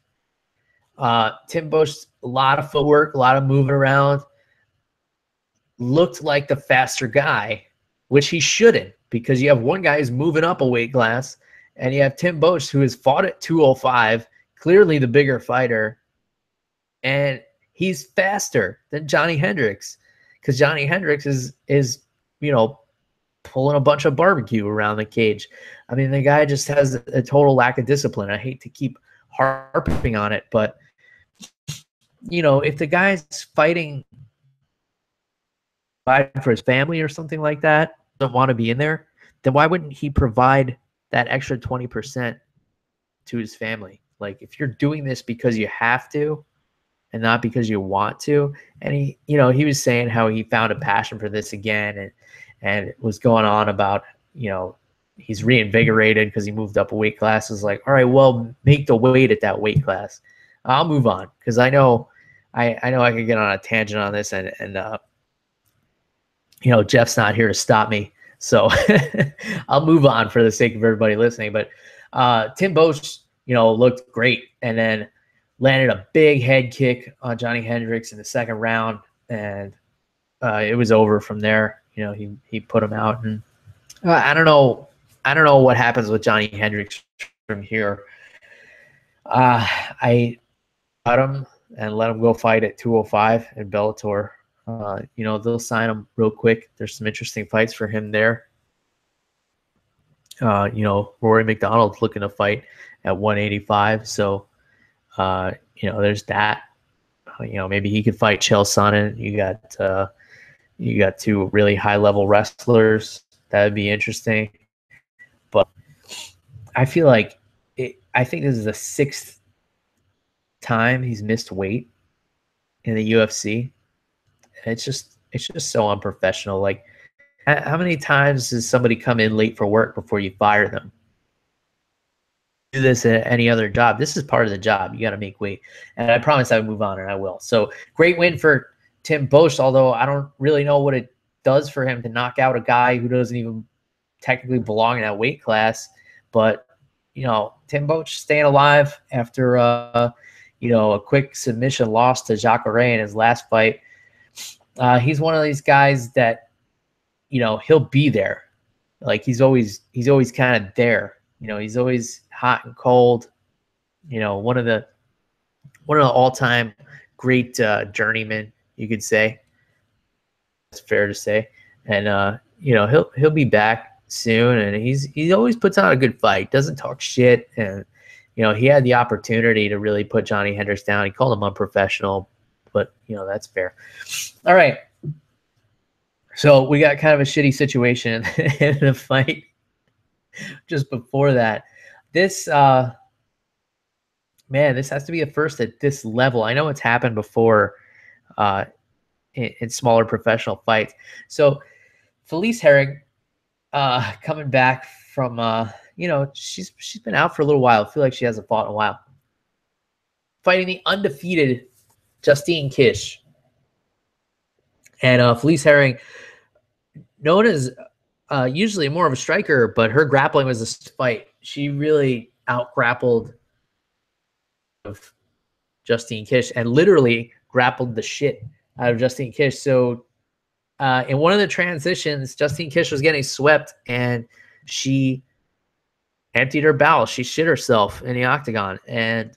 Tim Bost, a lot of footwork, a lot of moving around. Looked like the faster guy, which he shouldn't, because you have one guy who's moving up a weight class, and you have Tim Bost, who has fought at 205, clearly the bigger fighter, and he's faster than Johnny Hendricks, because Johnny Hendricks is pulling a bunch of barbecue around the cage. I mean, the guy just has a total lack of discipline. I hate to keep harping on it, but if the guy's fighting for his family or something like that, doesn't want to be in there, then why wouldn't he provide that extra 20% to his family? Like, if you're doing this because you have to and not because you want to. And he was saying how he found a passion for this again, and was going on about, he's reinvigorated because he moved up a weight class. It's like, all right, well, make the weight at that weight class. I'll move on, because I know I could get on a tangent on this, and Jeff's not here to stop me. So I'll move on for the sake of everybody listening. But Tim Bost, looked great, and then landed a big head kick on Johnny Hendricks in the second round, and it was over from there. He put him out, and I don't know what happens with Johnny Hendricks from here. I got him and let him go fight at 205 in Bellator. They'll sign him real quick. There's some interesting fights for him there. Rory McDonald's looking to fight at 185. So, there's that. Maybe he could fight Chael Sonnen. You got two really high level wrestlers. That would be interesting. But I feel like I think this is the 6th time he's missed weight in the UFC. And it's just so unprofessional. Like, how many times does somebody come in late for work before you fire them? Do this at any other job. This is part of the job. You got to make weight. And I promise I would move on, and I will. So great win for Tim Bost, although I don't really know what it does for him to knock out a guy who doesn't even technically belong in that weight class. But, Tim Bost staying alive after, a quick submission loss to Jacare in his last fight. He's one of these guys that, he'll be there. Like, he's always kind of there. He's always hot and cold. One of the all-time great journeymen, you could say. It's fair to say. And he'll be back soon, and he always puts on a good fight. Doesn't talk shit, and he had the opportunity to really put Johnny Hendricks down. He called him unprofessional, but that's fair. All right. So we got kind of a shitty situation in the fight just before that. This this has to be a first at this level. I know it's happened before in smaller professional fights. So Felice Herring coming back from she's been out for a little while. I feel like she hasn't fought in a while. Fighting the undefeated Justine Kish. And Felice Herring, known as usually more of a striker, but her grappling was a fight. She really out-grappled of Justine Kish and literally grappled the shit out of Justine Kish. So in one of the transitions, Justine Kish was getting swept, and she emptied her bowel. She shit herself in the octagon. And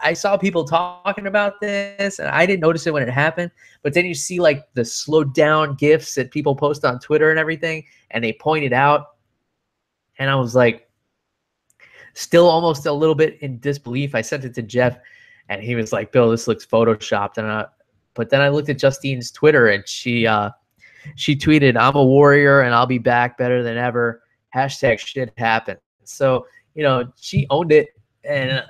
I saw people talking about this, and I didn't notice it when it happened. But then you see like the slowed down GIFs that people post on Twitter and everything, and they point it out. And I was like, still almost a little bit in disbelief. I sent it to Jeff, and he was like, "Bill, this looks photoshopped." But then I looked at Justine's Twitter, and she tweeted, "I'm a warrior, and I'll be back better than ever. # shit happened." So she owned it, and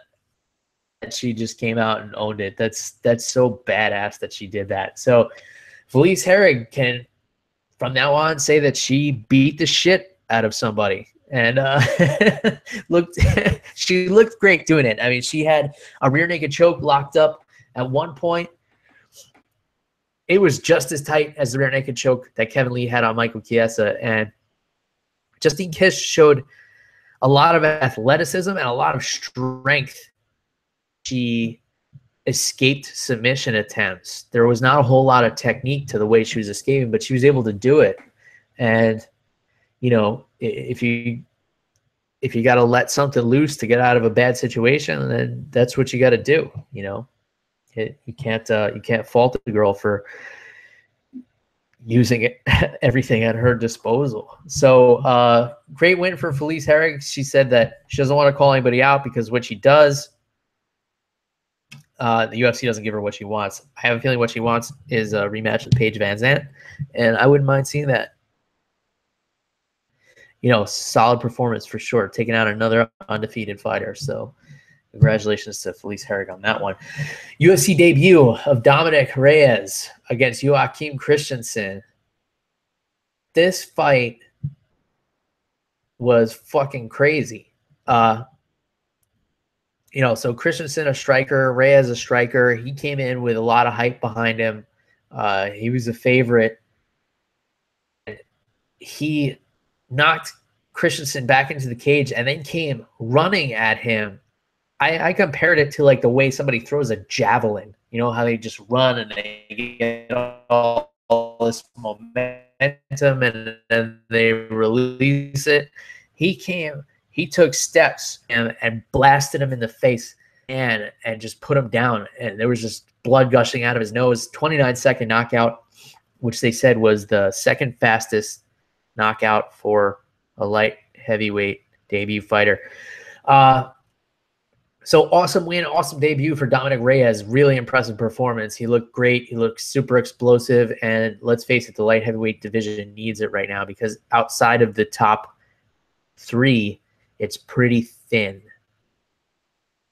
she just came out and owned it. That's so badass that she did that. So Felice Herrig can, from now on, say that she beat the shit out of somebody. And she looked great doing it. I mean, she had a rear naked choke locked up at one point. It was just as tight as the rear naked choke that Kevin Lee had on Michael Chiesa. And Justine Kish showed a lot of athleticism and a lot of strength. She escaped submission attempts. There was not a whole lot of technique to the way she was escaping, but she was able to do it. And, you know, if you got to let something loose to get out of a bad situation, then that's what you got to do. You know, you can't fault the girl for using everything at her disposal. So great win for Felice Herrig. She said that she doesn't want to call anybody out because what she does, the UFC doesn't give her what she wants. I have a feeling what she wants is a rematch with Paige Van Zandt, and I wouldn't mind seeing that. You know, solid performance for sure, taking out another undefeated fighter. So congratulations to Felice Herrig on that one. UFC debut of Dominic Reyes against Joachim Christensen. This fight was fucking crazy. You know, so Christensen, a striker, Reyes, a striker. He came in with a lot of hype behind him. He was a favorite. He knocked Christensen back into the cage and then came running at him. I compared it to like the way somebody throws a javelin. You know how they just run and they get all this momentum and then they release it. He took steps and blasted him in the face and just put him down. And there was just blood gushing out of his nose. 29-second knockout, which they said was the second fastest knockout for a light heavyweight debut fighter. So awesome win, awesome debut for Dominic Reyes. Really impressive performance. He looked great. He looked super explosive. And let's face it, the light heavyweight division needs it right now because outside of the top three, it's pretty thin.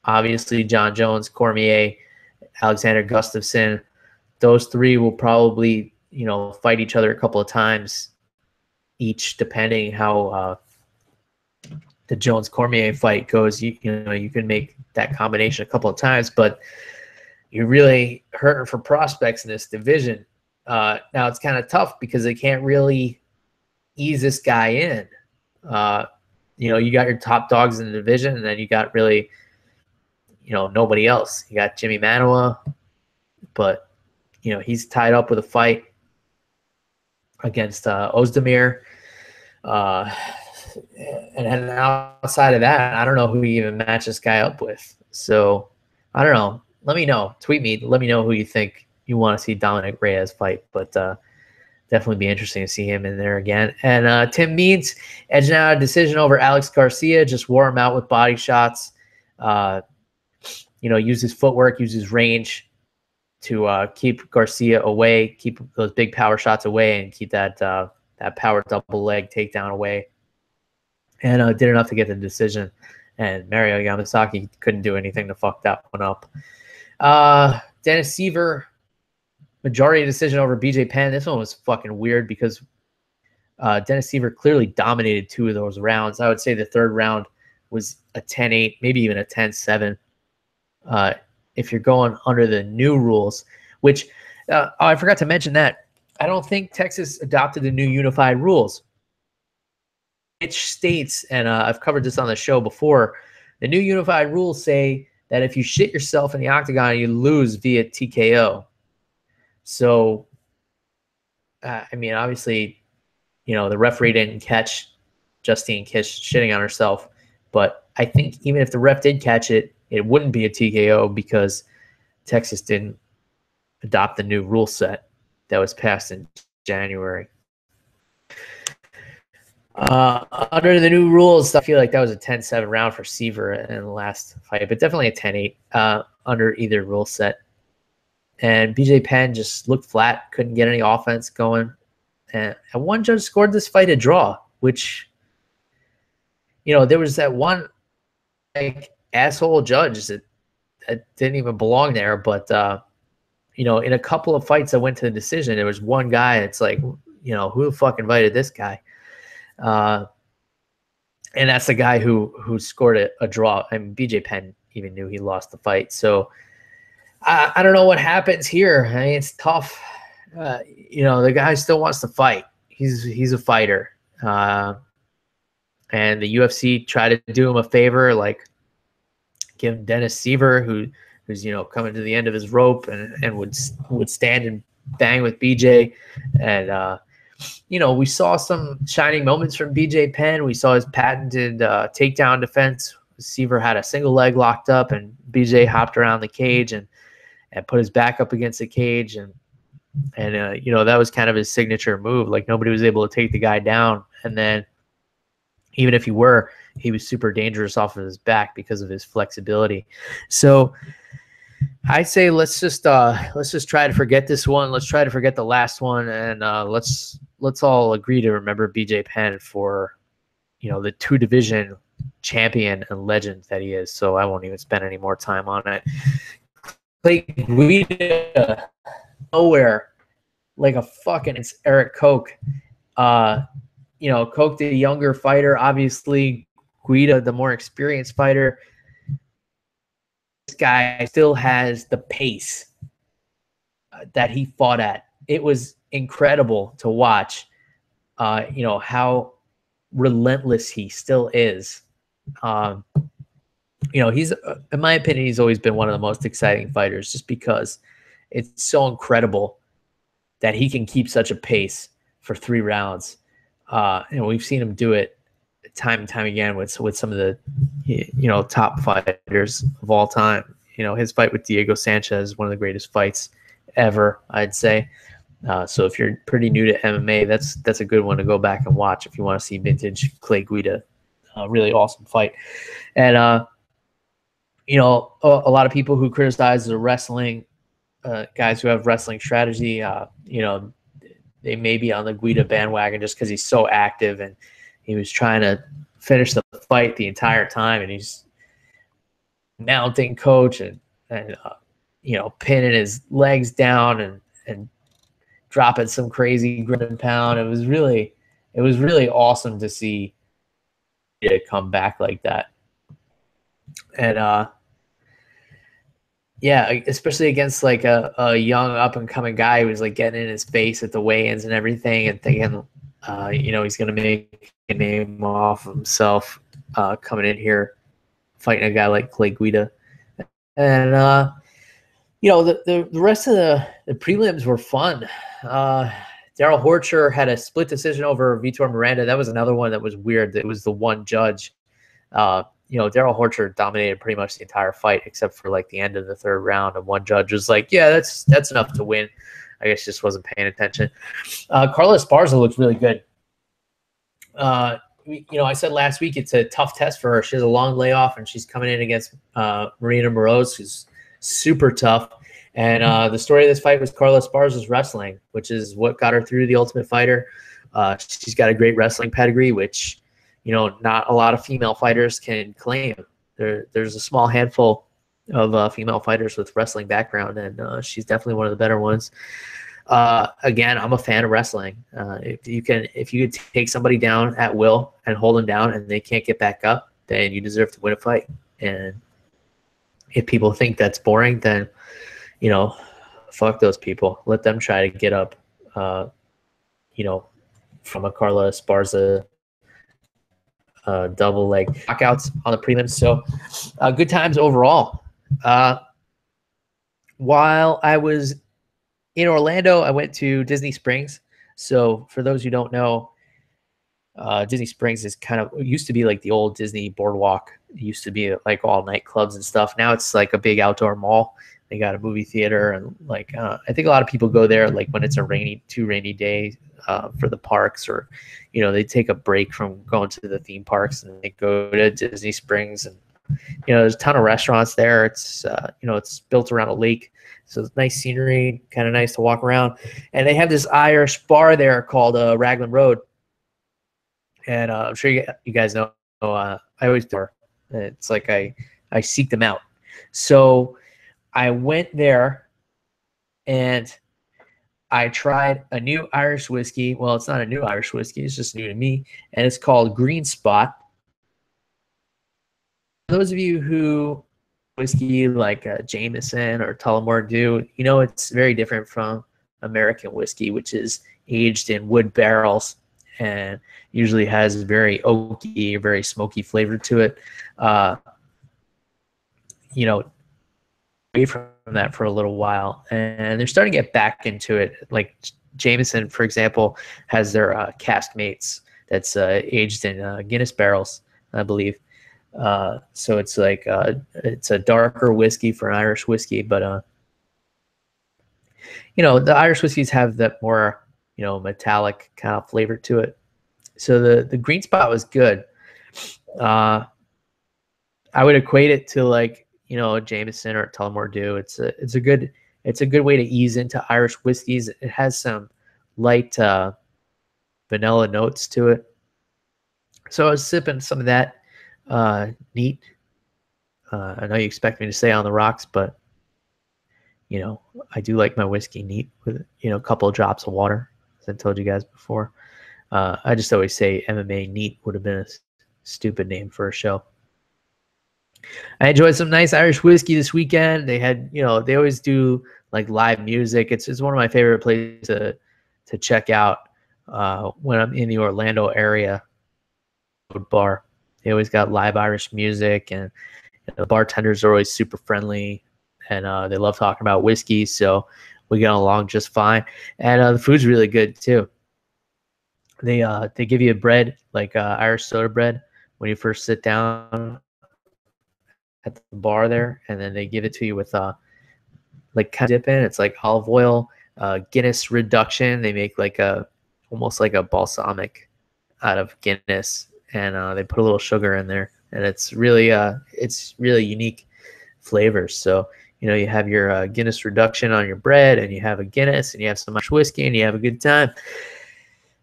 Obviously, John Jones, Cormier, Alexander Gustafsson, those three will probably, you know, fight each other a couple of times each, depending how the Jones-Cormier fight goes. You know, you can make that combination a couple of times, but you're really hurting for prospects in this division. Now, it's kind of tough because they can't really ease this guy in. You know, you got your top dogs in the division, and then you got really, you know, nobody else. You got Jimmy Manuwa, but, you know, he's tied up with a fight against Ozdemir. And then outside of that, I don't know who you even match this guy up with. So, I don't know. Let me know. Tweet me. Let me know who you think you want to see Dominic Reyes fight. But definitely be interesting to see him in there again. And Tim Means edging out a decision over Alex Garcia. Just wore him out with body shots. You know, use his footwork, use his range to keep Garcia away, keep those big power shots away, and keep that that power double leg takedown away. And did enough to get the decision. And Mario Yamasaki couldn't do anything to fuck that one up. Dennis Seaver, majority decision over BJ Penn. This one was fucking weird because Dennis Seaver clearly dominated two of those rounds. I would say the third round was a 10-8, maybe even a 10-7. If you're going under the new rules, which I forgot to mention that. I don't think Texas adopted the new unified rules. Which states, and I've covered this on the show before, the new unified rules say that if you shit yourself in the octagon, you lose via TKO. So, I mean, obviously, you know, the referee didn't catch Justine Kish shitting on herself, but I think even if the ref did catch it, it wouldn't be a TKO because Texas didn't adopt the new rule set that was passed in January. Under the new rules, I feel like that was a 10-7 round for Seaver in the last fight, but definitely a 10-8 under either rule set. And BJ Penn just looked flat, couldn't get any offense going. And one judge scored this fight a draw, which, you know, there was that one like asshole judge that that didn't even belong there. But you know, in a couple of fights that went to the decision, there was one guy. It's like, you know, who the fuck invited this guy? And that's the guy who scored a draw. I mean, BJ Penn even knew he lost the fight. So I don't know what happens here. I mean, it's tough. You know, the guy still wants to fight. He's a fighter. And the UFC tried to do him a favor, like give him Dennis Seaver, who's, you know, coming to the end of his rope and would stand and bang with BJ. And you know, we saw some shining moments from BJ Penn. We saw his patented takedown defense. Seaver had a single leg locked up, and BJ hopped around the cage and put his back up against the cage. And you know, that was kind of his signature move. Like, nobody was able to take the guy down. And then even if he was super dangerous off of his back because of his flexibility. So I say let's just try to forget this one. Let's try to forget the last one, and let's all agree to remember BJ Penn for, you know, the 2-division champion and legend that he is. So I won't even spend any more time on it. Clay Guida, nowhere, like a fucking Eric Koch. You know, Koch, the younger fighter, obviously Guida, the more experienced fighter. This guy still has the pace that he fought at. It was incredible to watch, you know, how relentless he still is. You know, he's, in my opinion, he's always been one of the most exciting fighters, just because it's so incredible that he can keep such a pace for 3 rounds. And we've seen him do it time and time again with some of the, you know, top fighters of all time. You know, his fight with Diego Sanchez is one of the greatest fights ever, I'd say. So if you're pretty new to MMA, that's a good one to go back and watch if you want to see vintage Clay Guida. Really awesome fight. And you know, a lot of people who criticize the wrestling guys who have wrestling strategy, you know, they may be on the Guida bandwagon just because he's so active, and he was trying to finish the fight the entire time, and he's mounting Coach and you know, pinning his legs down and dropping some crazy ground and pound. It was really awesome to see it come back like that. And yeah, especially against like a young up and coming guy who was like getting in his face at the weigh-ins and everything, and thinking, you know, he's gonna make a name off of himself coming in here fighting a guy like Clay Guida. And you know, the rest of the prelims were fun. Daryl Horcher had a split decision over Vitor Miranda. That was another one that was weird. It was the one judge. You know, Daryl Horcher dominated pretty much the entire fight except for like the end of the 3rd round, and one judge was like, yeah, that's enough to win. I guess just wasn't paying attention. Carla Esparza looks really good. You know, I said last week it's a tough test for her. She has a long layoff, and she's coming in against Marina Moroz, who's super tough. And the story of this fight was Carla Esparza's wrestling, which is what got her through to the Ultimate Fighter. She's got a great wrestling pedigree, which, you know, not a lot of female fighters can claim. There's a small handful of female fighters with wrestling background, and she's definitely one of the better ones. Again, I'm a fan of wrestling. If you could take somebody down at will and hold them down and they can't get back up, then you deserve to win a fight. And if people think that's boring, then, you know, fuck those people. Let them try to get up, you know, from a Carla Esparza double leg knockouts on the prelims. So good times overall. While I was in Orlando, I went to Disney Springs. So for those who don't know, Disney Springs is kind of, it used to be like the old Disney boardwalk. It used to be like all nightclubs and stuff. Now it's like a big outdoor mall. They got a movie theater, and like I think a lot of people go there like when it's a too rainy day for the parks, or, you know, they take a break from going to the theme parks and they go to Disney Springs. And, you know, there's a ton of restaurants there. It's you know, it's built around a lake, so it's nice scenery, kind of nice to walk around. And they have this Irish bar there called Raglan Road, and I'm sure you guys know. I always do. It's like I seek them out. So I went there and I tried a new Irish whiskey. Well, it's not a new Irish whiskey. It's just new to me. And it's called Green Spot. For those of you who whiskey like Jameson or Tullamore Dew, you know it's very different from American whiskey, which is aged in wood barrels and usually has a very oaky, very smoky flavor to it. You know, away from that for a little while, and they're starting to get back into it. Like Jameson, for example, has their cask mates that's aged in Guinness barrels, I believe. So it's like it's a darker whiskey for an Irish whiskey, but you know, the Irish whiskeys have that more, you know, metallic kind of flavor to it. So the Green Spot was good. I would equate it to like, you know, Jameson or Tullamore Dew. It's a good way to ease into Irish whiskeys. It has some light vanilla notes to it. So I was sipping some of that neat. I know you expect me to say on the rocks, but you know, I do like my whiskey neat with, you know, a couple of drops of water, as I told you guys before. I just always say MMA neat would have been a stupid name for a show. I enjoyed some nice Irish whiskey this weekend. They had, you know, they always do like live music. It's one of my favorite places to check out when I'm in the Orlando area. Bar. They always got live Irish music, and the bartenders are always super friendly, and they love talking about whiskey, so we get along just fine. And the food's really good too. They give you a bread, like Irish soda bread, when you first sit down at the bar there, and then they give it to you with like kind of dip in. It's like olive oil, Guinness reduction. They make like almost like a balsamic out of Guinness, and they put a little sugar in there, and it's really unique flavors. So, you know, you have your Guinness reduction on your bread, and you have a Guinness, and you have some Irish whiskey, and you have a good time.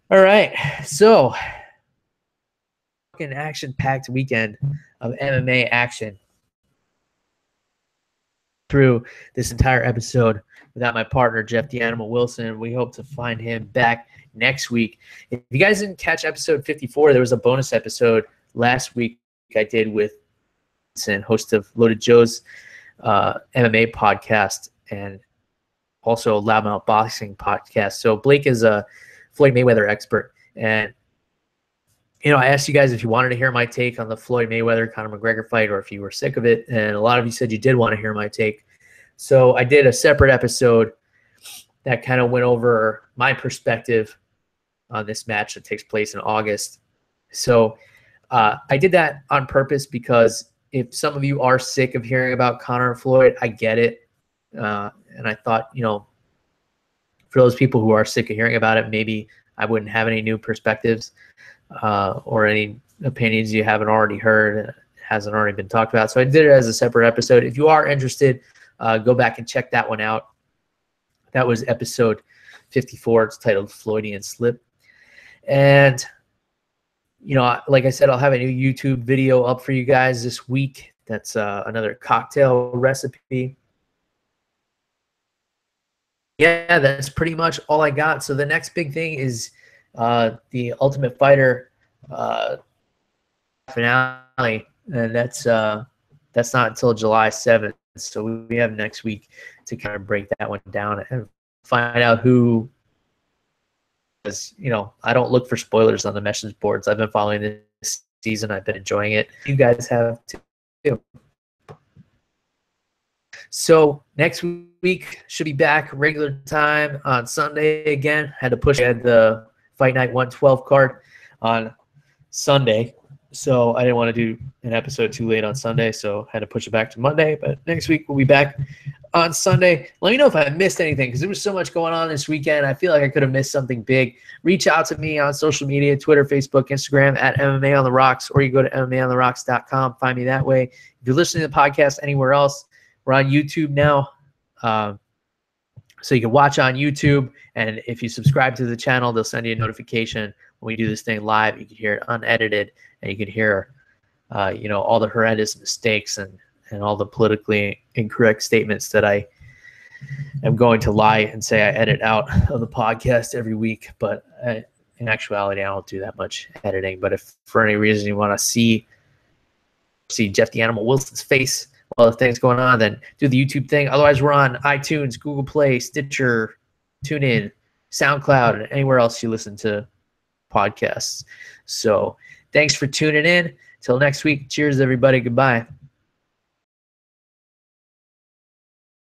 All right, so fucking action-packed weekend of MMA action. Through this entire episode without my partner, Jeff the Animal Wilson. We hope to find him back next week. If you guys didn't catch episode 54, there was a bonus episode last week I did with host of Loaded Joe's MMA podcast and also Loudmouth Boxing podcast. So Blake is a Floyd Mayweather expert. And, you know, I asked you guys if you wanted to hear my take on the Floyd Mayweather-Conor McGregor fight or if you were sick of it. And a lot of you said you did want to hear my take. So I did a separate episode that kind of went over my perspective on this match that takes place in August. So I did that on purpose because if some of you are sick of hearing about Conor and Floyd, I get it. And I thought, you know, for those people who are sick of hearing about it, maybe I wouldn't have any new perspectives or any opinions you haven't already heard, hasn't already been talked about. So I did it as a separate episode. If you are interested, go back and check that one out. That was episode 54. It's titled Floydian Slip. And, you know, like I said, I'll have a new YouTube video up for you guys this week. That's another cocktail recipe. Yeah, that's pretty much all I got. So the next big thing is the Ultimate Fighter finale, and that's not until July 7th. So we have next week to kind of break that one down and find out who. Because, you know, I don't look for spoilers on the message boards. I've been following this season. I've been enjoying it. You guys have too. So next week should be back regular time on Sunday again. Had to push. I had the Fight Night 112 card on Sunday, so I didn't want to do an episode too late on Sunday, so had to push it back to Monday. But next week we'll be back on Sunday. Let me know if I missed anything because there was so much going on this weekend. I feel like I could have missed something big. Reach out to me on social media, Twitter, Facebook, Instagram, at MMA on the Rocks, or you go to MMAonTheRocks.com. Find me that way. If you're listening to the podcast anywhere else, we're on YouTube now. So you can watch on YouTube, and if you subscribe to the channel, they'll send you a notification when we do this thing live. You can hear it unedited, and you can hear, you know, all the horrendous mistakes and and all the politically incorrect statements that I am going to lie and say I edit out of the podcast every week. But in actuality, I don't do that much editing. But if for any reason you want to see Jeff the Animal Wilson's face while the thing's going on, then do the YouTube thing. Otherwise, we're on iTunes, Google Play, Stitcher, TuneIn, SoundCloud, and anywhere else you listen to podcasts. So thanks for tuning in. Till next week. Cheers, everybody. Goodbye.